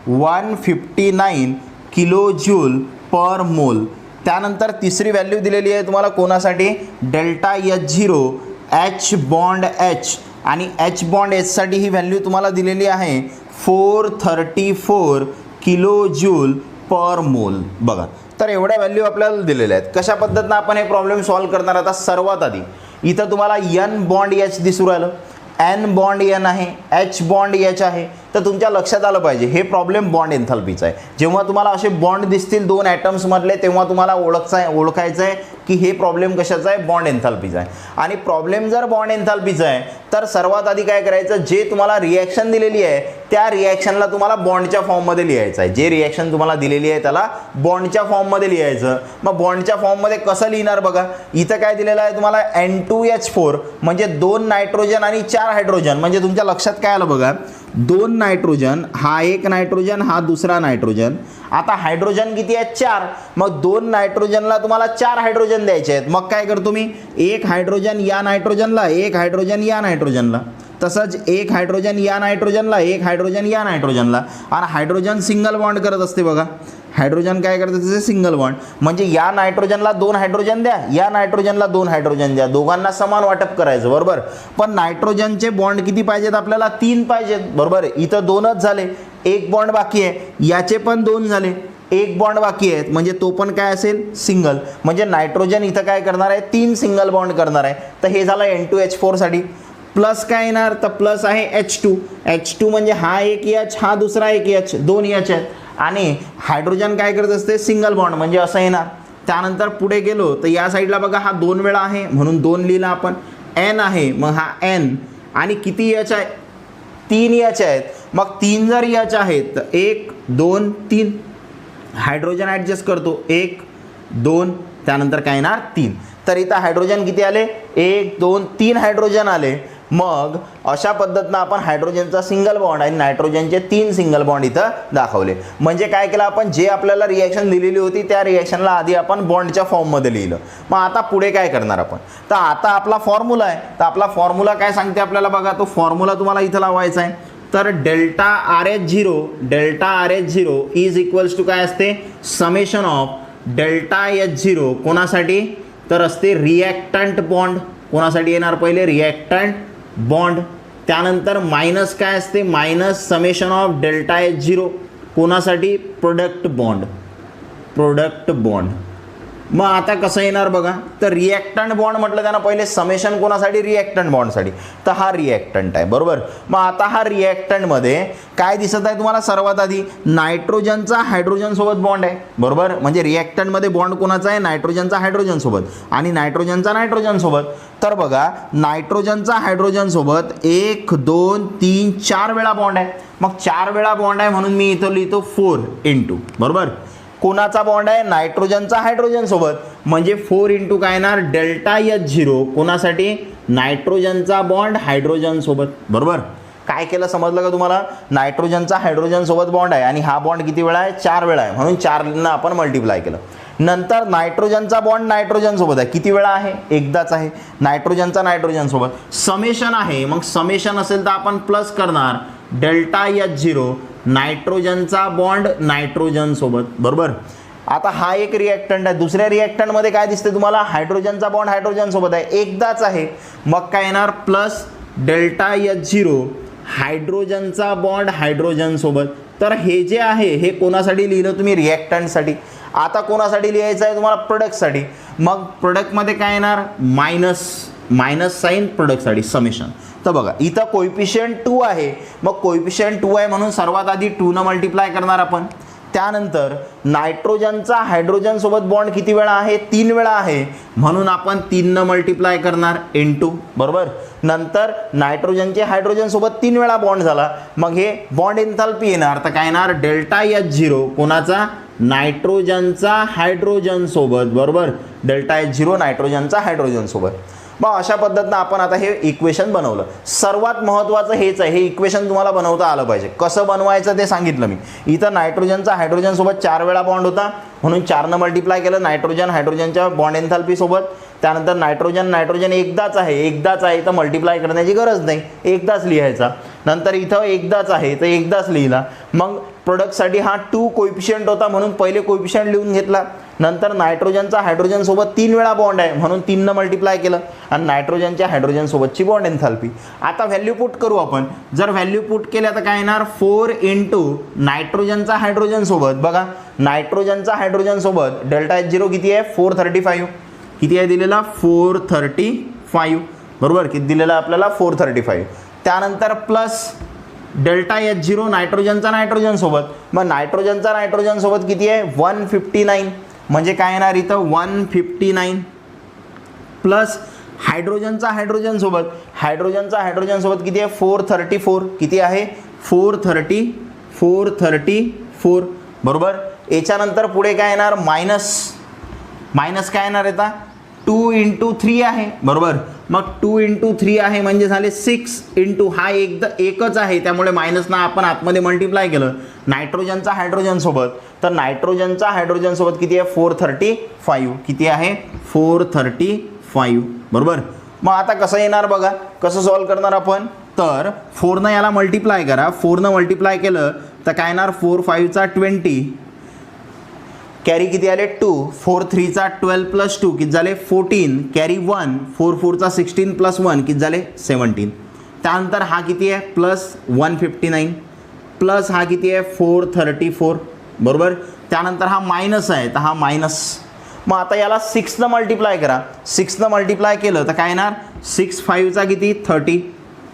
159 किलो जूल पर मोल. त्यानंतर तिसरी व्हॅल्यू दिलेली आहे तुम्हाला कोणासाठी, delta H0 H bond H आणि H बॉन्ड H साठी ही व्हॅल्यू तुम्हाला दिलेली आहे 434 किलो जूल पर मोल. बघा, तर एवढ्या व्हॅल्यू आपल्याला दिलेल्या आहेत. कशा पद्धतीनं आपण हे प्रॉब्लेम सॉल्व्ह करणार. आता सर्वात आधी इथं तुम्हाला N बॉन्ड H दिसू राहिलं, N बॉन्ड N आहे, H बॉन्ड H आहे. तर तुमच्या लक्षात आलं पाहिजे हे प्रॉब्लेम बॉन्ड एन्थाल्पीचा आहे. जेव्हा तुम्हाला असे बॉन्ड दिसतील दोन ॲटम्समधले तेव्हा तुम्हाला ओळखायचं आहे की हे प्रॉब्लेम कशाचा आहे, बॉन्ड एन्थाल्पीचा आहे. आणि प्रॉब्लेम जर बॉन्ड एन्थाल्पीचा आहे तर सर्वात आधी काय करायचं, जे तुम्हाला रिॲक्शन दिलेली आहे त्या रिॲक्शनला तुम्हाला बॉन्डच्या फॉर्ममध्ये लिहायचं आहे. जे रिॲक्शन तुम्हाला दिलेली आहे त्याला बॉन्डच्या फॉर्ममध्ये लिहायचं. मग बॉन्डच्या फॉर्ममध्ये कसं लिहिणार बघा, इथं काय दिलेलं आहे तुम्हाला N2H4 म्हणजे 2 नायट्रोजन आणि 4 हायड्रोजन. म्हणजे तुमच्या लक्षात काय आलं बघा, 2 नायट्रोजन, हा एक नायट्रोजन, हा दुसरा नायट्रोजन. आता हायड्रोजन किती आहेत, 4. मग 2 नायट्रोजनला तुम्हाला 4 हायड्रोजन द्यायचे आहेत. मग काय करतो मी, 1 हायड्रोजन या नायट्रोजनला, 1 हायड्रोजन या नायट्रोजनला, तसंच 1 हायड्रोजन या नायट्रोजनला, 1 हायड्रोजन या नायट्रोजनला. आणि हायड्रोजन सिंगल बॉन्ड करत असते बघा, हायड्रोजन काय करते त्याचे सिंगल बॉन्ड. म्हणजे या नायट्रोजनला 2 हायड्रोजन द्या, या नायट्रोजनला 2 हायड्रोजन द्या, दोघांना समान वाटप करायचं. बरोबर, पण नायट्रोजनचे बॉन्ड किती पाहिजेत आपल्याला, 3 पाहिजेत. बरोबर, इथं 2च झाले, 1 बॉन्ड बाकी आहे. याचे पण 2 झाले, 1 बॉन्ड बाकी आहेत, म्हणजे तो पण काय असेल, सिंगल. म्हणजे नायट्रोजन इथं काय करणार आहे, 3 सिंगल बॉन्ड करणार आहे. तर हे झालं N2H4 साठी. प्लस काय येणार, तर प्लस आहे H2 म्हणजे हा एक H, हा दुसरा एक H, 2 H आहेत. आणि हायड्रोजन काय करत असते, सिंगल बॉन्ड, म्हणजे असं येणार. त्यानंतर पुढे गेलो तर या साईडला बघा हा 2 वेळा आहे म्हणून 2 लिहिला आपण. N आहे, मग हा N आणि किती H आहे, 3 H आहेत. मग 3 जर H आहेत तर 1 2 3 हायड्रोजन ॲडजस्ट करतो 1 2 त्यानंतर काय येणार 3. तर इथं हायड्रोजन किती आले 1 2 3 हायड्रोजन आले. मग अशा पद्धतीनं आपण हायड्रोजनचा सिंगल बॉन्ड आणि नायट्रोजनचे 3 सिंगल बॉन्ड इथं दाखवले. म्हणजे काय केलं आपण, जे आपल्याला रिॲक्शन दिलेली होती त्या रिॲक्शनला आधी आपण बॉन्डच्या फॉर्ममध्ये लिहिलं. मग आता पुढे काय करणार आपण, तर आता आपला फॉर्म्युला आहे. तर आपला फॉर्म्युला काय सांगते आपल्याला बघा, तो फॉर्म्युला तुम्हाला इथं लावायचा आहे. तर delta RH0 is equals to काय असते, समेशन ऑफ डेल्टा H0 कोणासाठी, तर असते रिॲक्टंट बॉन्ड. कोणासाठी येणार पहिले, रिॲक्टंट बॉन्ड. त्यानंतर मायनस काय असते, minus summation of delta H0 कोणासाठी, प्रोडक्ट बॉन्ड. मग आता कसं येणार बघा, तर रिॲक्टंट बॉन्ड म्हटलं त्यांना पहिले समेशन कोणासाठी, रिॲक्टंट बॉन्डसाठी. तर हा रिॲक्टंट आहे बरोबर. मग आता हा रिॲक्टंटमध्ये काय दिसत आहे तुम्हाला, सर्वात आधी नायट्रोजनचा हायड्रोजन सोबत बॉन्ड आहे बरोबर. म्हणजे रिॲक्टंटमध्ये बॉन्ड कोणाचा आहे, नायट्रोजनचा हायड्रोजन सोबत आणि नायट्रोजनचा नायट्रोजन सोबत. तर बघा नायट्रोजनचा हायड्रोजन सोबत 1 2 3 4 वेळा बॉन्ड आहे. मग 4 वेळा बॉन्ड आहे म्हणून मी इथं लिहितो 4 × बरोबर. कोणाचा बॉन्ड आहे, नायट्रोजनचा हायड्रोजन सोबत. म्हणजे 4 × काय येणार, डेल्टा H0 कोणासाठी, नायट्रोजनचा बॉन्ड हायड्रोजन सोबत बरोबर. काय केलं समजलं का तुम्हाला, नायट्रोजनचा हायड्रोजन सोबत बॉन्ड आहे आणि हा बॉन्ड किती वेळा आहे, 4 वेळा आहे म्हणून 4 आपण मल्टिप्लाय केलं. नंतर नायट्रोजनचा बॉन्ड नायट्रोजन सोबत आहे, किती वेळा आहे, एकदाच आहे. नायट्रोजनचा नायट्रोजन सोबत समेशन आहे, मग समेशन असेल तर आपण प्लस करणार डेल्टा H0 नायट्रोजनचा बॉन्ड नायट्रोजन सोबत बरोबर. आता हा एक रिॲक्टंट आहे. दुसऱ्या रिॲक्टंटमध्ये काय दिसते तुम्हाला, हायड्रोजनचा बॉन्ड हायड्रोजन सोबत आहे, एकदाच आहे. मग काय येणार, प्लस डेल्टा H0 हायड्रोजनचा बॉन्ड हायड्रोजन सोबत. तर हे जे आहे हे कोणासाठी लिहिलं तुम्ही, रिॲक्टंटसाठी. आता कोणासाठी लिहायचं आहे तुम्हाला, प्रोडक्टसाठी. मग प्रोडक्टमध्ये काय येणार, मायनस साईन प्रोडक्टसाठी समेशन. तर बघा इथं कोएफिशियंट 2 आहे, मग कोएफिशियंट 2 आहे म्हणून सर्वात आधी 2 न मल्टिप्लाय करणार आपण. त्यानंतर नायट्रोजनचा हायड्रोजन सोबत बॉन्ड किती वेळा आहे, 3 वेळा आहे म्हणून आपण 3 न मल्टिप्लाय करणार × बरोबर. नंतर नायट्रोजनचे हायड्रोजन सोबत 3 वेळा बॉन्ड झाला, मग हे बॉन्ड एन्थॅल्पी येणार. तर काय येणार, डेल्टा H0 कोणाचा, नायट्रोजनचा हायड्रोजन सोबत बरोबर. डेल्टा H0 नायट्रोजनचा हायड्रोजन सोबत. मग अशा पद्धतीनं आपण आता हे इक्वेशन बनवलं. सर्वात महत्त्वाचं हेच आहे, हे इक्वेशन तुम्हाला बनवता आलं पाहिजे. कसं बनवायचं ते सांगितलं मी. इथं नायट्रोजनचा हायड्रोजन सोबत 4 वेळा बॉन्ड होता म्हणून 4 न मल्टिप्लाय केलं नायट्रोजन हायड्रोजनच्या बॉन्ड एन्थॅल्पी सोबत. त्यानंतर नायट्रोजन एकदाच आहे तर मल्टिप्लाय करण्याची गरज नाही, एकदाच लिहायचा. नंतर इथं एकदाच आहे तर एकदाच लिहिला. मग प्रोडक्टसाठी हा 2 कोएफिशियंट होता म्हणून पहिले कोएफिशियंट लिहून घेतला. नंतर नायट्रोजनचा हायड्रोजन सोबत 3 वेळा बॉन्ड आहे म्हणून 3 न मल्टिप्लाय केलं आणि नायट्रोजनच्या हायड्रोजन सोबतची बॉन्ड एन्थॅल्पी. आता व्हॅल्यू पुट करू आपण. जर व्हॅल्यू पुट केल्या तर काय येणार, 4 × नायट्रोजनचा हायड्रोजन सोबत. बघा नायट्रोजनचा हायड्रोजन सोबत डेल्टा H0 किती आहे, 435. किती आहे दिलेला, 435 बरोबर. किती दिलेला आपल्याला, 435. त्यानंतर प्लस डेल्टा H0 नायट्रोजनचा नायट्रोजन सोबत. मग नायट्रोजनचा नायट्रोजन सोबत किती आहे, 159. म्हणजे काय येणार इथं 159 प्लस हायड्रोजनचा हायड्रोजन सोबत किती आहे, 434. किती आहे, 434 बरोबर. याच्यानंतर पुढे काय येणार, मायनस काय येणार येता, 2 × 3 आहे बरोबर. मग 2 × 3 आहे म्हणजे झाले 6 × हा एकच आहे त्यामुळे मायनसना आपण आतमध्ये मल्टिप्लाय केलं नायट्रोजनचा हायड्रोजन सोबत. तर नायट्रोजनचा हायड्रोजन सोबत किती आहे, 435. किती आहे, 435 बरोबर. मग आता कसं येणार बघा, कसं सॉल्व करणार आपण. तर 4 न याला मल्टिप्लाय करा. 4 न मल्टिप्लाय केलं तर काय येणार, 4 5 चा 20, कॅरी किती आले 2, 4 3 चा 12 + 2 किती झाले 14, कॅरी 1, 4 4 चा 16 + 1 किती झाले 17. त्यानंतर हा किती आहे, +159 प्लस हा किती आहे 434 बरोबर. त्यानंतर हा मायनस आहे तर हा मायनस. मग आता याला 6 न मल्टिप्लाय करा. 6 न मल्टिप्लाय केलं तर काय येणार, 6 5 चा किती 30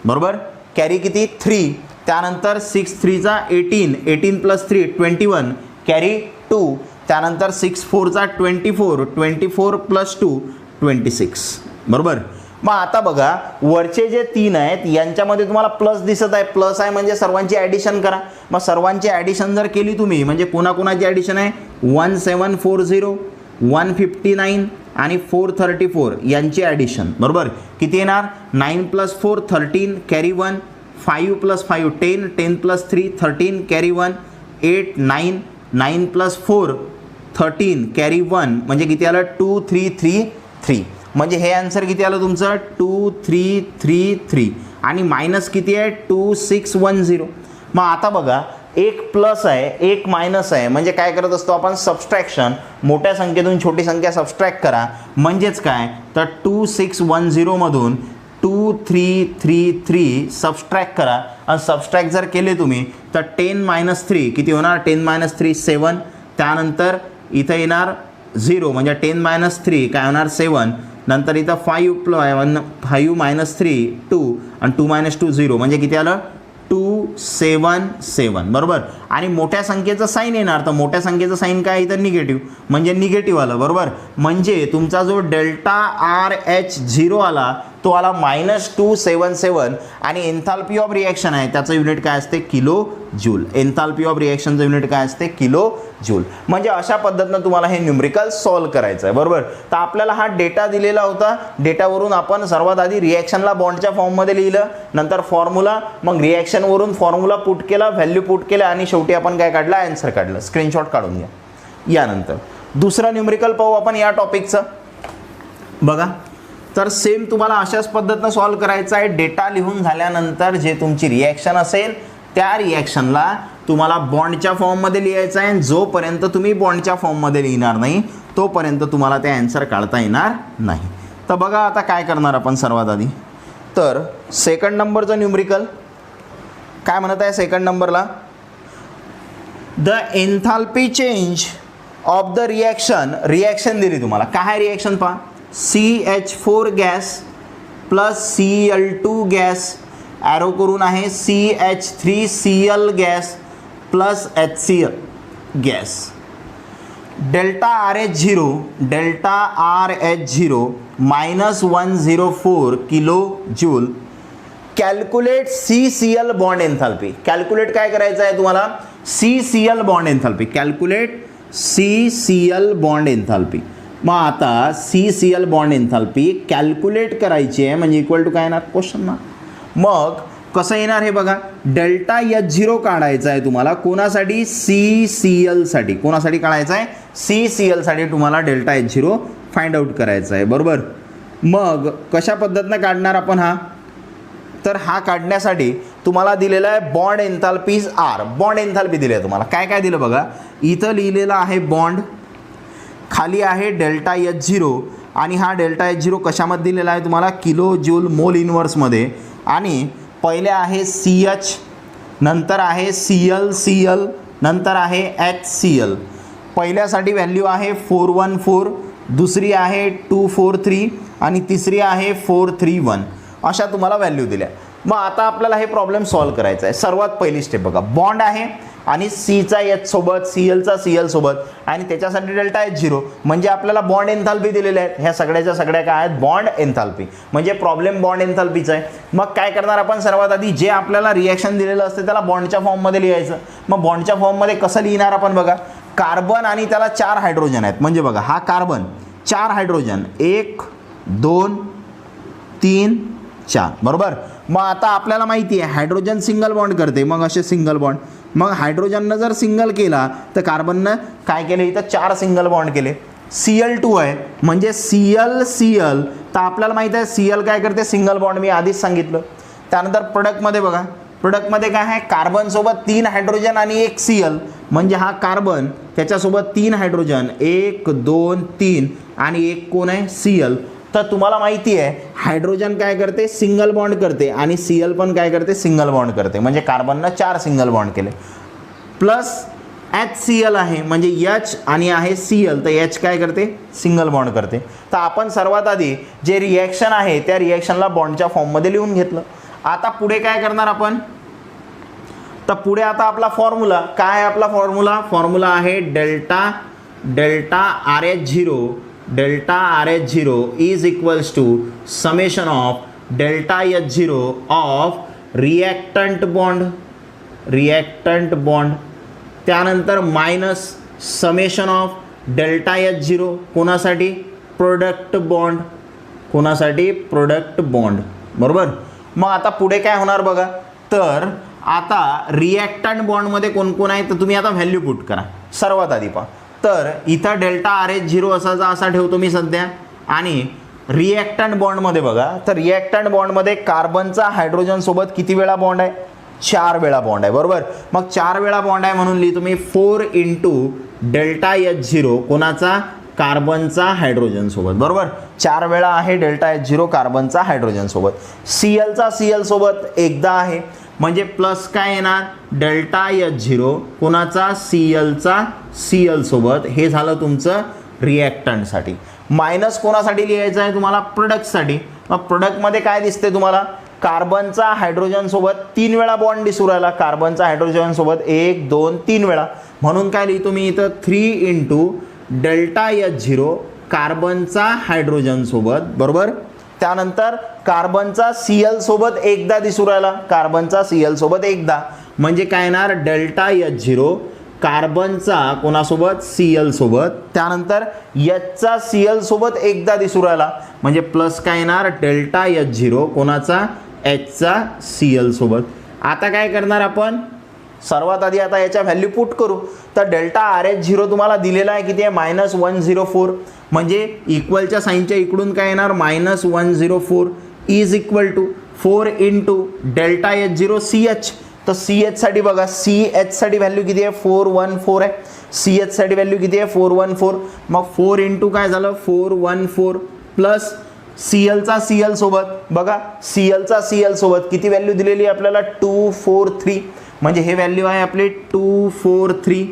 बरोबर. कॅरी किती 3. त्यानंतर 6 3 चा 18, 18 + 3 21, कॅरी 2. त्यानंतर 6 4 चा 24, 24 + 2 26 बरोबर. मग आता बघा वरचे जे 3 आहेत यांच्यामध्ये तुम्हाला प्लस दिसत आहे. प्लस आहे म्हणजे सर्वांची ॲडिशन करा. मग सर्वांची ॲडिशन जर केली तुम्ही म्हणजे कोणाकोणाची ॲडिशन आहे, 1740, 159 आणि 434 यांची ॲडिशन, बरोबर. किती येणार? 9 + 4 13 कॅरी 1, 5 + 5 10, 10 + 3 13 कॅरी 1, 8 9, 9 + 4 13 कॅरी 1 म्हणजे किती आलं? 2333. म्हणजे हे आन्सर किती आलं तुमचं? 2333 आणि मायनस किती आहे? 2610. मग आता बघा, एक प्लस आहे एक मायनस आहे, म्हणजे काय करत असतो आपण? सबस्ट्रॅक्शन. मोठ्या संख्येतून छोटी संख्या सबस्ट्रॅक्ट करा, म्हणजेच काय तर 2610 मधून 2333 सबस्ट्रॅक्ट करा आणि सबस्ट्रॅक्ट जर केले तुम्ही तर 10 - 3 किती होणार? 10 - 3 7. त्यानंतर इथं येणार 0 म्हणजे 10 - 3 काय होणार? 7. नंतर इथं 5 - 3 2 आणि 2 - 2 0 म्हणजे किती आलं? 277, बरोबर. आणि मोठ्या संख्येचं साईन येणार, तर मोठ्या संख्येचं साईन काय? इथं निगेटिव्ह म्हणजे निगेटिव्ह आलं, बरोबर. म्हणजे तुमचा जो डेल्टा RH0 आला तो आला -277 आणि एन्थाल्पी ऑफ रिॲक्शन आहे त्याचं युनिट काय असते? Kilo joule. एन्थाल्पी ऑफ रिॲक्शनचं युनिट काय असते? Kilo joule. म्हणजे अशा पद्धतीनं तुम्हाला हे न्यूमरिकल सॉल्व करायचं आहे, बरोबर. तर आपल्याला हा डेटा दिलेला होता. डेटावरून आपण सर्वात आधी रिॲक्शनला बॉन्डच्या फॉर्ममध्ये लिहिलं, नंतर फॉर्म्युला, मग रिॲक्शनवरून फॉर्म्युला पुट केला, व्हॅल्यू पुट केलं आणि शेवटी आपण काय काढलं? आन्सर काढलं. स्क्रीनशॉट काढून घ्या. यानंतर दुसरा न्यूमरिकल पाहू आपण या टॉपिकचं. बघा, तर सेम तुम्हाला अशाच पद्धतीनं सॉल्व करायचं आहे. डेटा लिहून झाल्यानंतर जे तुमची रिॲक्शन असेल त्या रिॲक्शनला तुम्हाला बॉन्डच्या फॉर्ममध्ये लिहायचं आहे. जोपर्यंत तुम्ही बॉन्डच्या फॉर्ममध्ये लिहिणार नाही तोपर्यंत तुम्हाला ते आन्सर काढता येणार नाही. तर बघा आता काय करणार आपण सर्वात आधी. तर सेकंड नंबरचं न्यूमरिकल काय म्हणत आहे? सेकंड नंबरला the enthalpy change of the reaction दिली तुम्हाला. काय रिॲक्शन पहा? CH4 gas plus Cl2 gas, arrow करून आहे CH3Cl gas plus HCl gas. Delta RH0 -104 kilo joule. Calculate CCl bond enthalpy. Calculate काय करायचं आहे तुम्हाला? CCl bond enthalpy. Calculate CCl bond enthalpy. मग आता CCl बॉन्ड एन्थाल्पी कॅल्क्युलेट करायची आहे म्हणजे इक्वल टू काय येणार? Question mark. मग कसं येणार हे बघा. डेल्टा H0 काढायचा आहे तुम्हाला. कोणासाठी? CCl साठी. कोणासाठी काढायचं आहे? CCl साठी तुम्हाला डेल्टा H0 फाइंड आउट करायचा आहे, बरोबर. मग कशा पद्धतीनं काढणार आपण हा? तर हा काढण्यासाठी तुम्हाला दिलेला आहे बॉन्ड एन्थाल्पीज R. बॉन्ड एन्थाल्पी दिली आहे तुम्हाला. काय काय दिलं बघा. इथं लिहिलेलं आहे बॉन्ड, खाली आहे डेल्टा H0 आणि हा डेल्टा H0 कशामध्ये दिलेला आहे तुम्हाला? Kilo joule mole इनवर्समध्ये. आणि पहिले आहे CH, नंतर आहे Cl, नंतर आहे HCl. पहिल्यासाठी व्हॅल्यू आहे 414, दुसरी आहे 243 आणि तिसरी आहे 431. अशा तुम्हाला व्हॅल्यू दिल्या. मग आता आपल्याला हे प्रॉब्लेम सॉल्व करायचा आहे. सर्वात पहिली स्टेप बघा. बॉन्ड आहे आणि Cचा H सोबत, Clचा Cl सोबत आणि त्याच्यासाठी डेल्टा H0 म्हणजे आपल्याला बॉन्ड एन्थाल्पी दिलेले आहेत. ह्या सगळ्याच्या सगळ्या काय आहेत? Bond enthalpy. म्हणजे प्रॉब्लेम बॉन्ड एन्थाल्पीचा आहे. मग काय करणार आपण? सर्वात आधी जे आपल्याला रिॲक्शन दिलेलं असते त्याला बॉन्डच्या फॉर्ममध्ये लिहायचं. मग बॉन्डच्या फॉर्ममध्ये कसं लिहिणार आपण बघा. कार्बन आणि त्याला 4 हायड्रोजन आहेत. म्हणजे बघा हा कार्बन 4 हायड्रोजन 1 2 3 4, बरोबर. मग आता आपल्याला माहिती आहे हायड्रोजन सिंगल बॉन्ड करते, मग असे सिंगल बॉन्ड. मग हायड्रोजननं जर सिंगल केला तर कार्बननं काय केलं? इथं 4 सिंगल बॉन्ड केले. Cl2 आहे म्हणजे Cl तर आपल्याला माहिती आहे Cl काय करते? सिंगल बॉन्ड, मी आधीच सांगितलं. त्यानंतर प्रोडक्टमध्ये बघा. प्रोडक्टमध्ये काय आहे? कार्बनसोबत 3 हायड्रोजन आणि 1 Cl म्हणजे हा कार्बन त्याच्यासोबत 3 हायड्रोजन 1 2 3 आणि 1 कोण आहे? Cl. तर तुम्हाला माहिती आहे हायड्रोजन काय करते? सिंगल बॉन्ड करते आणि Cl पण काय करते? सिंगल बॉन्ड करते. म्हणजे कार्बननं 4 सिंगल बॉन्ड केले. प्लस HCl आहे म्हणजे H आणि आहे Cl तर H काय करते? सिंगल बॉन्ड करते. तर आपण सर्वात आधी जे रिॲक्शन आहे त्या रिॲक्शनला बॉन्डच्या फॉर्ममध्ये लिहून घेतलं. आता पुढे काय करणार आपण? तर पुढे आता आपला फॉर्म्युला काय आहे? आपला फॉर्म्युला आहे delta RH0 is equals to summation of delta H0 of reactant bond त्यानंतर minus summation of delta H zero कोणासाठी प्रोडक्ट बॉन्ड, कोणासाठी प्रोडक्ट बॉन्ड, बरोबर. मग आता पुढे काय होणार बघा, तर आता रिॲक्टंट बॉन्डमध्ये कोण कोण आहे तर तुम्ही आता व्हॅल्यू पुट करा. सर्वात आधी पहा, तर इथं डेल्टा आर एच झिरो असाचा असा ठेवतो मी सध्या. आणि रिॲक्टंट बॉन्डमध्ये बघा, तर रिॲक्टंट बॉन्डमध्ये कार्बनचा हायड्रोजनसोबत किती वेळा बॉन्ड आहे, 4 वेळा बॉन्ड आहे, बरोबर. मग 4 वेळा बॉन्ड आहे म्हणून लिहितो मी 4 इंटू डेल्टा एच झिरो कोणाचा, कार्बनचा हायड्रोजन सोबत, बरोबर. 4 वेळा आहे डेल्टा एच झिरो कार्बनचा हायड्रोजन सोबत. सीएलचा सीएल सोबत एकदा आहे म्हणजे प्लस काय येणार, डेल्टा एच झिरो कोणाचा, सीएलचा सीएल सोबत. हे झालं तुमचं रिॲक्टंटसाठी. मायनस कोणासाठी लिहायचं आहे तुम्हाला, प्रोडक्टसाठी. मग प्रोडक्टमध्ये काय दिसते तुम्हाला, कार्बनचा हायड्रोजन सोबत 3 वेळा बॉन्ड दिसू राहिला, कार्बनचा हायड्रोजन सोबत 1 2 3 वेळा, म्हणून काय लिहितो मी इथं 3 इंटू डेल्टा एच झिरो कार्बनचा हायड्रोजन सोबत, बरोबर. त्यानंतर कार्बनचा सीएल सोबत एकदा दिसू राहिला, कार्बनचा सीएल सोबत एकदा, म्हणजे काय येणार डेल्टा एच झिरो कार्बनचा कोणासोबत, सीएल सोबत. त्यानंतर एचचा सीएल सोबत एकदा दिसू राहिला म्हणजे प्लस काय येणार डेल्टा एच झिरो कोणाचा, एचचा सीएल सोबत. आता काय करणार आपण, सर्वात आधी आता याच्या व्हॅल्यू पुट करू. तर डेल्टा आर एच झिरो तुम्हाला दिलेला आहे किती आहे, -104, म्हणजे इक्वलच्या साईनच्या इकडून काय येणार -104 is equal to 4 into delta H zero C H. तर सी एचसाठी बघा, सी एचसाठी व्हॅल्यू किती आहे 414 आहे, सी एचसाठी व्हॅल्यू किती आहे 414. मग 4 इंटू काय झालं 414 प्लस सीएलचा सीएल सोबत बघा, सीएलचा सीएल सोबत किती व्हॅल्यू दिलेली आहे आपल्याला 243, म्हणजे हे व्हॅल्यू आहे आपले 243.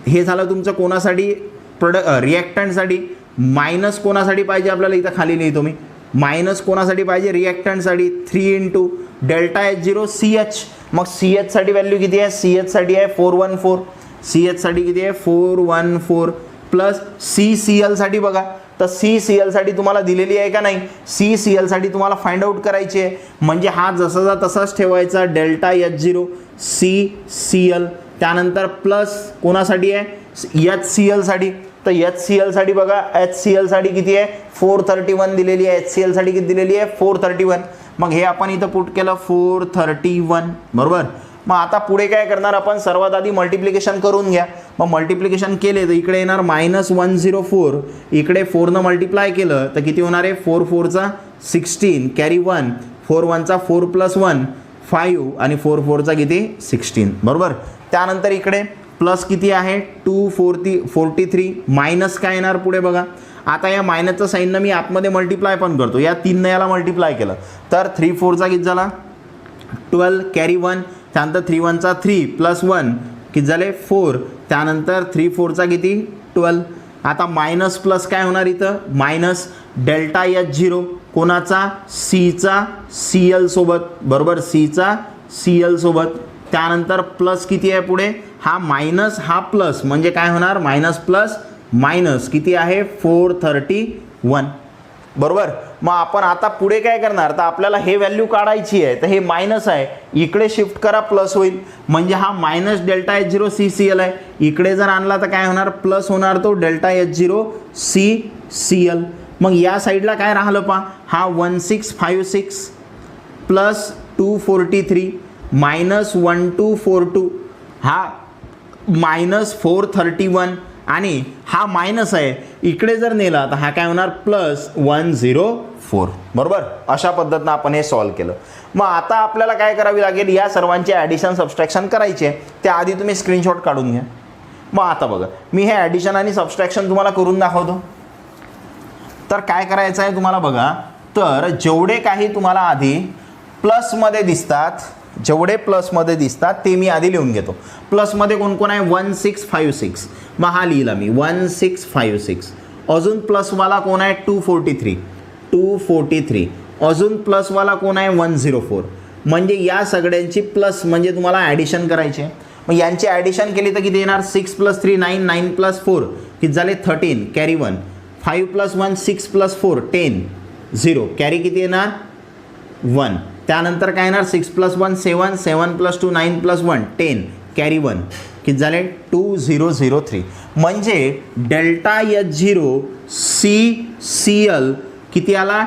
हे झालं तुमचं कोणासाठी, रिॲक्टंटसाठी. मायनस कोणासाठी पाहिजे आपल्याला, इथं खाली लिहितो मी, मायनस कोणासाठी पाहिजे, रिॲक्टंटसाठी. 3 into delta H zero C H. मग सी एचसाठी व्हॅल्यू किती आहे, सी एचसाठी आहे 414, सी एचसाठी किती आहे 414 प्लस सी सी एलसाठी बघा, तर सी सी एलसाठी तुम्हाला दिलेली आहे का नाही, सी सी एलसाठी तुम्हाला फाइंड आउट करायची आहे, म्हणजे हा जसाचा तसाच ठेवायचा delta H zero C C L. त्यानंतर प्लस कोणासाठी आहे, एच सी एलसाठी. तर एच सी एलसाठी बघा, एच सी एलसाठी किती आहे 431 दिलेली आहे, एच सी एलसाठी किती दिलेली आहे 431. मग हे आपण इथं पुट केलं 431, बरोबर. मग आता पुढे काय करणार आपण, सर्वात आधी मल्टिप्लिकेशन करून घ्या. मग मल्टिप्लिकेशन केले तर इकडे येणार -104, इकडे 4 मल्टिप्लाय केलं तर किती होणार आहे 4 4चा 16 कॅरी 1, 4 1चा 4 + 1 5 आणि 4 4चा किती 16, बरोबर. त्यानंतर इकडे प्लस किती आहे 243 मायनस काय येणार पुढे बघा. आता या मायनसचं साईननं मी आतमध्ये मल्टिप्लाय पण करतो, या 3 याला मल्टिप्लाय केलं तर 3 4चा किती झाला 12 कॅरी 1, त्यानंतर 3 1चा 3 + 1 किती झाले 4, त्यानंतर 3 4चा किती 12. आता मायनस प्लस काय होणार इथं, मायनस डेल्टा एच झिरो कोणाचा, सीचा सी एल सोबत, बरोबर, सीचा सी एल सोबत. त्यानंतर प्लस किती आहे पुढे, हा मायनस हा प्लस, म्हणजे काय होणार मायनस प्लस मायनस किती आहे 431, बरोबर. मग आपण आता पुढे काय करणार, तर आपल्याला हे व्हॅल्यू काढायची आहे, तर हे मायनस आहे इकडे शिफ्ट करा प्लस होईल, म्हणजे हा minus delta H zero C C L आहे, इकडे जर आणला तर काय होणार प्लस होणार तो delta H zero C C L. मग या साईडला काय राहिलं पहा, हा 1656 प्लस 243 मायनस 1242, हा मायनस 431 आणि हा मायनस आहे, इकडे जर नेला तर हा काय होणार प्लस 104, बरोबर. अशा पद्धतीनं आपण हे सॉल्व केलं. मग आता आपल्याला काय करावी लागेल, या सर्वांचे ॲडिशन सबस्ट्रॅक्शन करायचे, त्याआधी तुम्ही स्क्रीनशॉट काढून घ्या. मग आता बघा, मी हे ॲडिशन आणि सबस्ट्रॅक्शन तुम्हाला करून दाखवतो. तर काय करायचं आहे तुम्हाला बघा, तर जेवढे काही तुम्हाला आधी प्लसमध्ये दिसतात, जेवढे प्लसमध्ये दिसतात ते मी आधी लिहून घेतो. प्लसमध्ये कोण कोण आहे 1656, मग हा लिहिला मी 1656. अजून प्लसवाला कोण आहे 243, अजून प्लसवाला कोण आहे 104. म्हणजे या सगळ्यांची प्लस म्हणजे तुम्हाला ॲडिशन करायचे. मग यांची ॲडिशन केली तर किती येणार 6 + 3 9, 9 + 4 किती झाले 13 कॅरी 1, 5 + 1 6 + 4 10 0 कॅरी किती येणार 1. त्यानंतर काय येणार 6 + 1 7, 7 + 2 9 + 1 10 कॅरी 1. किती झाले 2003. म्हणजे डेल्टा H0 CCl किती आला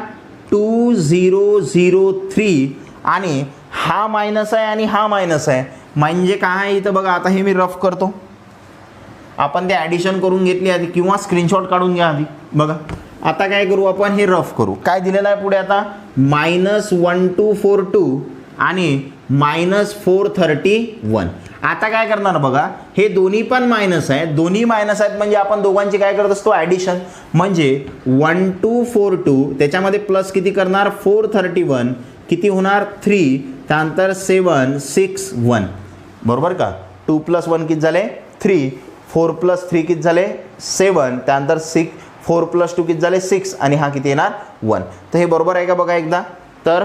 2003. आणि हा मायनस आहे आणि हा मायनस आहे, म्हणजे काय आहे इथं बघा. आता हे मी रफ करतो, आपण ते ॲडिशन करून घेतली आधी किंवा स्क्रीनशॉट काढून घ्या आधी बघा. आता काय करू आपण, हे रफ करू. काय दिलेलं आहे पुढे आता -1242 आणि -431. आता काय करणार बघा, हे दोन्ही पण मायनस आहेत, दोन्ही मायनस आहेत म्हणजे आपण दोघांची काय करत असतो ॲडिशन. म्हणजे 1242 त्याच्यामध्ये प्लस किती करणार 431 किती होणार 3, त्यानंतर 7 6 1 बरोबर का. 2 + 1 किती झाले 3, 4 + 3 किती झाले 7, त्यानंतर 4 + 2 किती झाले 6 आणि हा किती येणार 1. तर हे बरोबर आहे का बघा एकदा. तर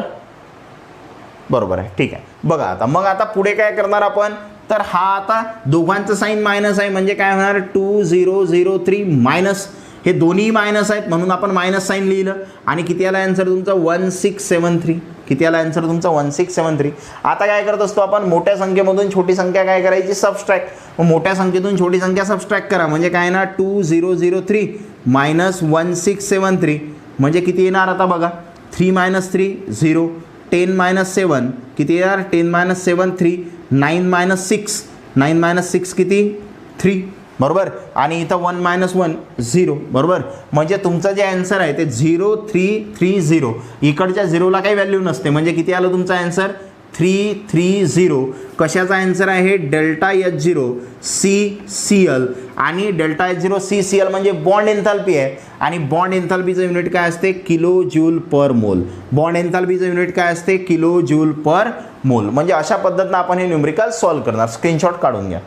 बरोबर आहे, ठीक आहे. बघा आता मग आता पुढे काय करणार आपण, तर हा आता दोघांचं साईन मायनस आहे म्हणजे काय होणार 2003 मायनस, हे दोन्ही मायनस आहेत म्हणून आपण मायनस साईन लिहिलं. आणि किती आला आन्सर तुमचा 1673. किती आला आन्सर तुमचा 1673. आता काय करत असतो आपण, मोठ्या संख्येमधून छोटी संख्या काय करायची सबस्ट्रॅक्ट. मग मोठ्या संख्येतून छोटी संख्या सबस्ट्रॅक्ट करा म्हणजे काय ना 2003 - 1673 म्हणजे किती येणार आता बघा 3 - 3 0, 10 - 7 किती येणार 10 - 7 3, 9 - 6 9 - 6 किती 3 बरोबर. आणि इथं 1 - 1 0 बरोबर. म्हणजे तुमचं जे आन्सर आहे ते 0330. इकडच्या झिरोला काही व्हॅल्यू नसते म्हणजे किती आलं तुमचा आन्सर 330. कशाचा आन्सर आहे डेल्टा H0 CCl. आणि डेल्टा H0 CCl म्हणजे बॉन्ड एन्थाल्पी आहे आणि बॉन्ड एन्थाल्पीचं युनिट काय असते किलो जूल पर मोल. बॉन्ड एन्थाल्पीचं युनिट काय असते किलो जूल पर मोल. म्हणजे अशा पद्धतीनं आपण हे न्यूमरिकल सॉल्व्ह करणार. स्क्रीनशॉट काढून घ्या.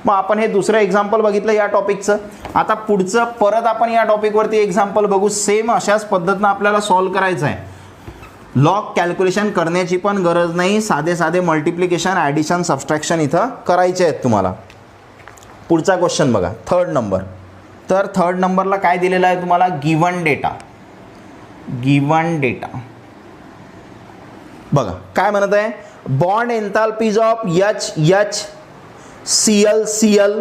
मग आपण हे दुसरं एक्झाम्पल बघितलं या टॉपिकचं. आता पुढचं परत आपण या टॉपिकवरती एक्झाम्पल बघू. सेम अशाच पद्धतीनं आपल्याला सॉल्व्ह करायचं आहे. लॉग कॅल्क्युलेशन करण्याची पण गरज नाही, साधे साधे मल्टिप्लिकेशन ॲडिशन सबस्ट्रॅक्शन इथं करायचे आहेत तुम्हाला. पुढचा क्वेश्चन बघा 3rd नंबर. तर 3rd नंबरला काय दिलेलं आहे तुम्हाला गिवन डेटा. गिवन डेटा बघा काय म्हणत आहे bond enthalpies of HCl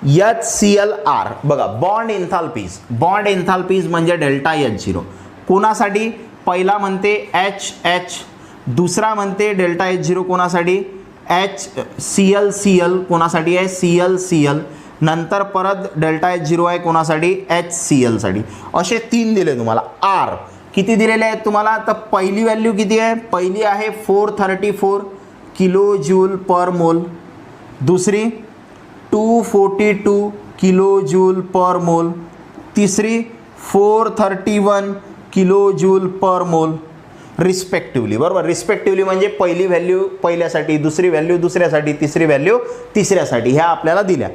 HClR. बघा बॉन्ड एन्थाल्पीज म्हणजे डेल्टा H0 कोणासाठी पहिला म्हणते HH, दुसरा म्हणते डेल्टा H0 कोणासाठी HCl कोणासाठी आहे CL. नंतर परत डेल्टा H0 आहे कोणासाठी HCl साठी. असे 3 दिले तुम्हाला. R किती दिलेले आहेत तुम्हाला, तर पहिली व्हॅल्यू किती आहे, पहिली आहे 434 किलो जूल पर मोल, दुसरी 242 किलो जूल पर मोल, तिसरी 431 किलो जूल पर मोल रिस्पेक्टिवली. बरोबर. रिस्पेक्टिवली म्हणजे पहिली व्हॅल्यू पहिल्यासाठी, दुसरी व्हॅल्यू दुसऱ्यासाठी, तिसरी व्हॅल्यू तिसऱ्यासाठी ह्या आपल्याला दिल्या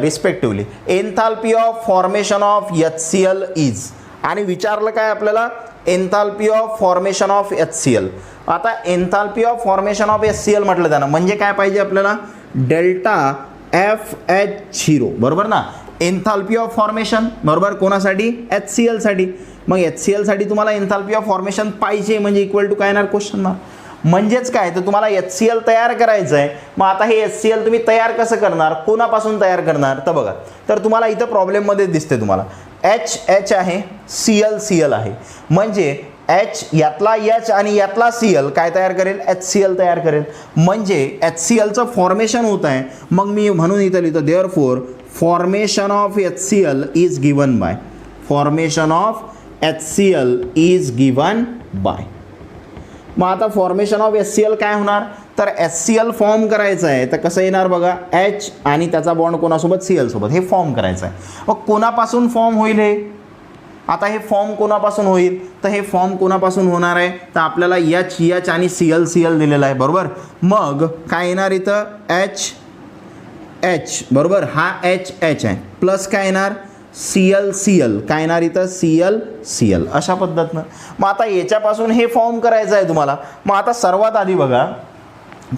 respectively. Enthalpy of formation of HCl is. आणि विचारलं काय आपल्याला enthalpy of formation of HCl. आता enthalpy of formation of HCl म्हटलं त्यानं म्हणजे काय पाहिजे आपल्याला डेल्टा FH0 बरोबर ना. एन्थाल्पी ऑफ फॉर्मेशन बरोबर कोणासाठी HCl साठी. मग HCl साठी तुम्हाला एन्थाल्पी ऑफ फॉर्मेशन पाहिजे म्हणजे इक्वल टू काय येणार क्वेश्चन मार्क. म्हणजेच काय तर तुम्हाला HCl तयार करायचं आहे. मग आता हे HCl तुम्ही तयार कसं करणार, कोणापासून तयार करणार, तर बघा तर तुम्हाला इथं प्रॉब्लेममध्ये दिसते तुम्हाला H आहे Cl आहे. म्हणजे H यातला H आणि यातला Cl काय तयार करेल HCl तयार करेल. म्हणजे HClचं फॉर्मेशन होत आहे. मग मी म्हणून इथं लिहितो therefore formation of HCl is given by. Formation of HCl is given by. मग आता फॉर्मेशन ऑफ HCl काय होणार, तर HCl फॉर्म करायचं आहे तर कसं येणार बघा H आणि त्याचा बॉन्ड कोणासोबत Cl सोबत हे फॉर्म करायचं आहे. मग कोणापासून फॉर्म होईल हे, आता हे फॉर्म कोणापासून होईल, तर हे फॉर्म कोणापासून होणार आहे तर आपल्याला H आणि Cl दिलेला आहे बरोबर. मग काय येणार इथं H बरोबर, हा H आहे प्लस काय येणार Cl काय येणार इथं Cl अशा पद्धतीनं. मग आता याच्यापासून हे फॉर्म करायचं आहे तुम्हाला. मग आता सर्वात आधी बघा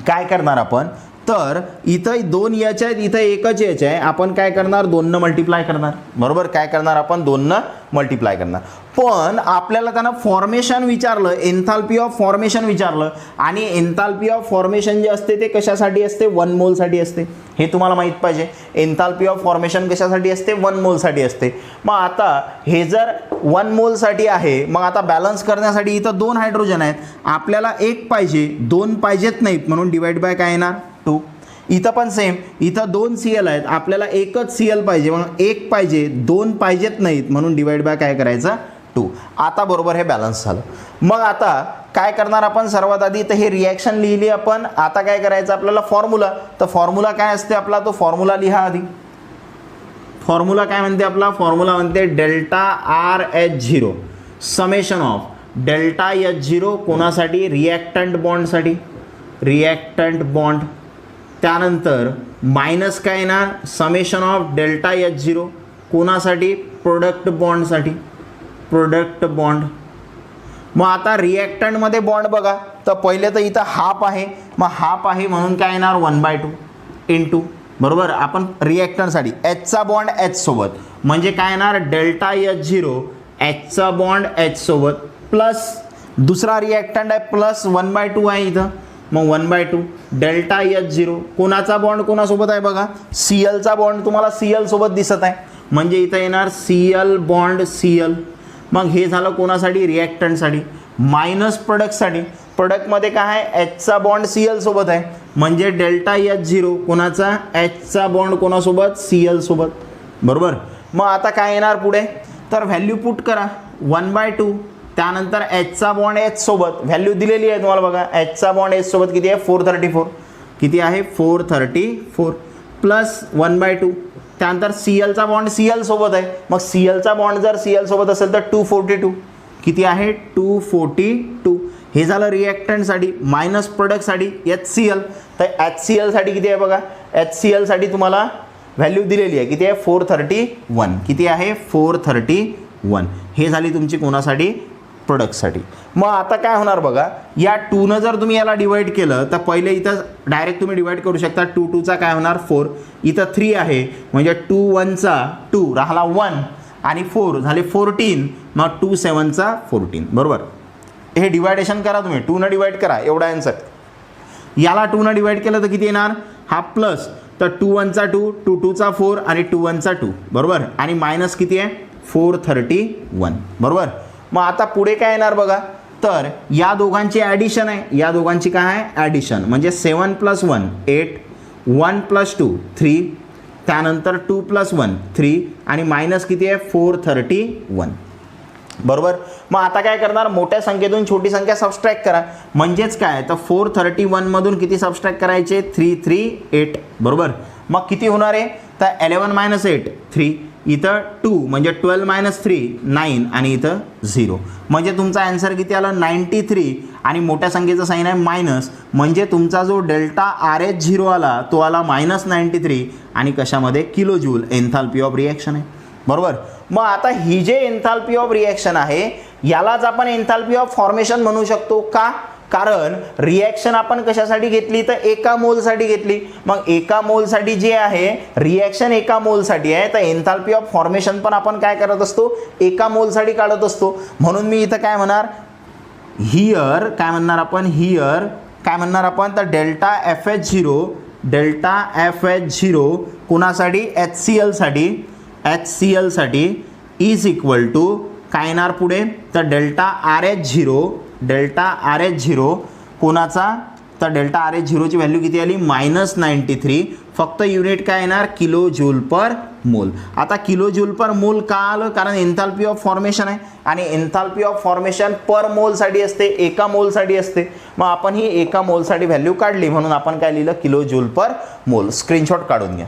काय करणार आपण, तर इथं 2 H आहेत, इथं एकच H आहे. आपण काय करणार 2 मल्टिप्लाय करणार बरोबर. काय करणार आपण 2 मल्टिप्लाय करणार. पण आपल्याला त्यांना फॉर्मेशन विचारलं, एन्थाल्पी ऑफ फॉर्मेशन विचारलं, आणि एन्थाल्पी ऑफ फॉर्मेशन जे असते ते कशासाठी असते, 1 मोलसाठी असते. हे तुम्हाला माहीत पाहिजे. एन्थाल्पी ऑफ फॉर्मेशन कशासाठी असते, 1 मोलसाठी असते. मग आता हे जर 1 मोलसाठी आहे, मग आता बॅलन्स करण्यासाठी इथं 2 हायड्रोजन आहेत, आपल्याला 1 पाहिजे, 2 पाहिजेत नाहीत, म्हणून डिवाइड बाय काय येणार, 2. इथं पण सेम, इथं 2 Cl आहेत, आपल्याला एकच Cl पाहिजे, मग 1 पाहिजे, 2 पाहिजेत नाहीत, म्हणून डिवाइड बाय काय करायचं, 2. आता बरोबर हे बॅलन्स झालं. मग आता काय करणार आपण, सर्वात आधी तर हे रिॲक्शन लिहिली आपण. आता काय करायचं आपल्याला, फॉर्म्युला. तर फॉर्म्युला काय असते आपला, तो फॉर्म्युला लिहा आधी. फॉर्म्युला काय म्हणते आपला, फॉर्म्युला म्हणते delta RH0 summation of delta H0 कोणासाठी, रिॲक्टंट बॉन्डसाठी, रिॲक्टंट बॉन्ड. त्यानंतर मायनस काय येणार, समेशन ऑफ डेल्टा H0 कोणासाठी, प्रोडक्ट बॉन्डसाठी, प्रोडक्ट बॉन्ड. मग आता रिॲक्टंटमध्ये बॉन्ड बघा, तर पहिले तर इथं हाफ आहे, मग हाफ आहे म्हणून काय येणार, 1/2 इंटू, बरोबर. आपण रिॲक्टंटसाठी Hचा बॉन्ड H सोबत म्हणजे काय येणार, डेल्टा H0 Hचा बॉन्ड H सोबत, प्लस दुसरा रिॲक्टंट आहे प्लस 1/2 आहे इथं, मग 1/2 डेल्टा H0 कोणाचा बॉन्ड कोणासोबत आहे बघा, Clचा बॉन्ड तुम्हाला Cl सोबत दिसत आहे, म्हणजे इथं येणार Cl बॉन्ड Cl. मग हे झालं कोणासाठी, रिॲक्टंटसाठी. मायनस प्रोडक्टसाठी, प्रोडक्टमध्ये काय आहे, Hचा बॉन्ड Cl सोबत आहे, म्हणजे डेल्टा H0 कोणाचा, Hचा बॉन्ड कोणासोबत, Cl सोबत, बरोबर. मग आता काय येणार पुढे, तर व्हॅल्यू पुट करा, 1/2. त्यानंतर Hचा बॉन्ड H सोबत व्हॅल्यू दिलेली आहे तुम्हाला बघा, Hचा बॉन्ड H सोबत किती आहे, 434. किती आहे, 434 प्लस 1/2. त्यानंतर Clचा बॉन्ड Cl सोबत आहे, मग Clचा बॉन्ड जर Cl सोबत असेल तर 242. किती आहे, 242. हे झालं रिॲक्टंटसाठी. मायनस प्रोडक्टसाठी HCl, तर HClसाठी किती आहे बघा, HClसाठी तुम्हाला व्हॅल्यू दिलेली आहे, किती आहे, 431. किती आहे, 431. हे झाली तुमची कोणासाठी, प्रोडक्टसाठी. मग आता काय होणार बघा, या 2 जर तुम्ही याला डिवाइड केलं तर पहिले इथं डायरेक्ट तुम्ही डिवाइड करू शकता. 2 2चा काय होणार, 4. इथं 3 आहे, म्हणजे 2 1चा 2 राहिला 1 आणि 4 झाले 14, मग 2 7चा 14, बरोबर. हे डिवायडेशन करा तुम्ही, 2 डिवाइड करा, एवढा आन्सर. याला 2 डिवाइड केलं तर किती येणार, हा प्लस, तर 2 1चा 2, 2 2चा 4 आणि 2 1चा 2, बरोबर. आणि मायनस किती आहे, 431, बरोबर. मग आता पुढे काय येणार बघा, तर या दोघांची ॲडिशन आहे, या दोघांची काय आहे, ॲडिशन, म्हणजे 7 + 1 8, 1 + 2 3, त्यानंतर 2 + 1 3 आणि मायनस किती आहे, 431, बरोबर. मग आता काय करणार, मोठ्या संख्येतून छोटी संख्या सबस्ट्रॅक्ट करा, म्हणजेच काय, तर 431 मधून किती सबस्ट्रॅक्ट करायचे, 338, बरोबर. मग किती होणार आहे, तर 11 - 8 3, इथं 2 म्हणजे 12 - 3 9 आणि इथं 0, म्हणजे तुमचा आन्सर किती आला, 93. आणि मोठ्या संख्येचं साईन आहे मायनस, म्हणजे तुमचा जो डेल्टा RH0 आला तो आला -93 आणि कशामध्ये, kilo joule enthalpy of reaction आहे, बरोबर. मग आता ही जे एन्थाल्पी ऑफ रिॲक्शन आहे यालाच आपण एन्थाल्पी ऑफ फॉर्मेशन म्हणू शकतो. का, कारण रिॲक्शन आपण कशासाठी घेतली, तर एका मोलसाठी घेतली. मग एका मोलसाठी जे आहे रिॲक्शन एका मोलसाठी आहे, तर एन्थाल्पी ऑफ फॉर्मेशन पण आपण काय करत असतो, एका मोलसाठी काढत असतो. म्हणून मी इथं काय म्हणणार, हिअर काय म्हणणार आपण, हिअर काय म्हणणार आपण, तर डेल्टा FH0, डेल्टा FH0 कोणासाठी, HCl साठी इज इक्वल टू काय येणार पुढे, तर डेल्टा RH0, डेल्टा RH0 कोणाचा, तर डेल्टा RH0ची व्हॅल्यू किती आली, -93. फक्त युनिट काय येणार, किलो जूल पर मोल. आता किलो जूल पर मोल का आलं, कारण एन्थाल्पी ऑफ फॉर्मेशन आहे आणि एन्थाल्पी ऑफ फॉर्मेशन पर मोलसाठी असते, एका मोलसाठी असते. मग आपण ही एका मोलसाठी व्हॅल्यू काढली, म्हणून आपण काय लिहिलं, किलो जूल पर मोल. स्क्रीनशॉट काढून घ्या.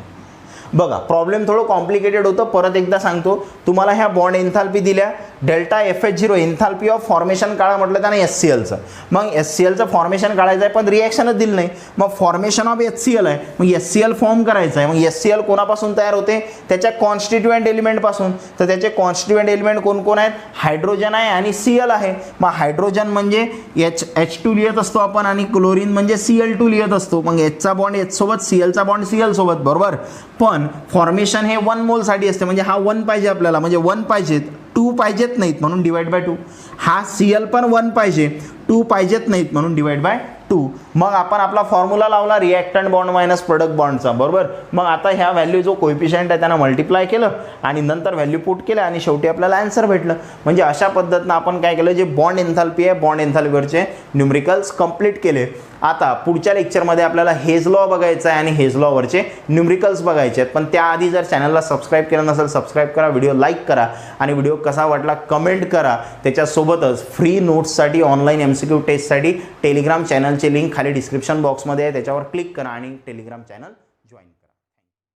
बघा प्रॉब्लेम थोडं कॉम्प्लिकेटेड होतं, परत एकदा सांगतो तुम्हाला. ह्या बॉन्ड एन्थाल्पी दिल्या, delta FH0 enthalpy of formation काढा म्हटलं त्याने HClचं. मग HClचं फॉर्मेशन काढायचं आहे पण रिॲक्शनच दिलं नाही. मग फॉर्मेशन ऑफ HCl आहे, मग HCl फॉर्म करायचं आहे. मग HCl कोणापासून तयार होते, त्याच्या कॉन्स्टिट्युएंट एलिमेंटपासून. तर त्याचे कॉन्स्टिट्युएंट एलिमेंट कोण कोण आहेत, हायड्रोजन आहे आणि Cl आहे. मग हायड्रोजन म्हणजे H2 लिहित असतो आपण आणि क्लोरीन म्हणजे Cl2 लिहित असतो. मग Hचा बॉन्ड H सोबत, Clचा बॉन्ड Cl सोबत, बरोबर. पण फॉर्मेशन हे 1 मोलसाठी असते, म्हणजे हा 1 पाहिजे आपल्याला, म्हणजे 1 पाहिजेत 2 पाहिजेत नाहीत म्हणून डिवाइड बाय 2. हा Cl पण 1 पाहिजे, 2 पाहिजेत नाहीत म्हणून डिवाइड बाय 2. मग आपण आपला फॉर्म्युला लावला रिॲक्टंट बॉन्ड मायनस प्रोडक्ट बॉन्डचा, बरोबर. मग आता ह्या व्हॅल्यू जो कोएफिशियंट आहे त्यांना मल्टिप्लाय केलं आणि नंतर व्हॅल्यू पुट केलं आणि शेवटी आपल्याला आन्सर भेटलं. म्हणजे अशा पद्धतीनं आपण काय केलं, जे बॉन्ड एन्थाल्पी आहे बॉन्ड एन्थाल्पीवरचे न्यूमरिकल्स कंप्लीट केले. आता पुढच्या लेक्चरमध्ये आपल्याला हेज लॉ बघायचा आहे आणि हेज लॉवरचे न्यूमरिकल्स बघायचे आहेत. पण त्याआधी जर चॅनलला सबस्क्राईब केलं नसेल सबस्क्राईब करा, व्हिडिओ लाईक करा आणि व्हिडिओ कसा वाटला कमेंट करा. त्याच्यासोबतच फ्री नोट्ससाठी ऑनलाईन MCQ टेस्टसाठी टेलिग्राम चॅनलची लिंक खाली डिस्क्रिप्शन बॉक्समध्ये आहे, त्याच्यावर क्लिक करा आणि टेलिग्राम चॅनल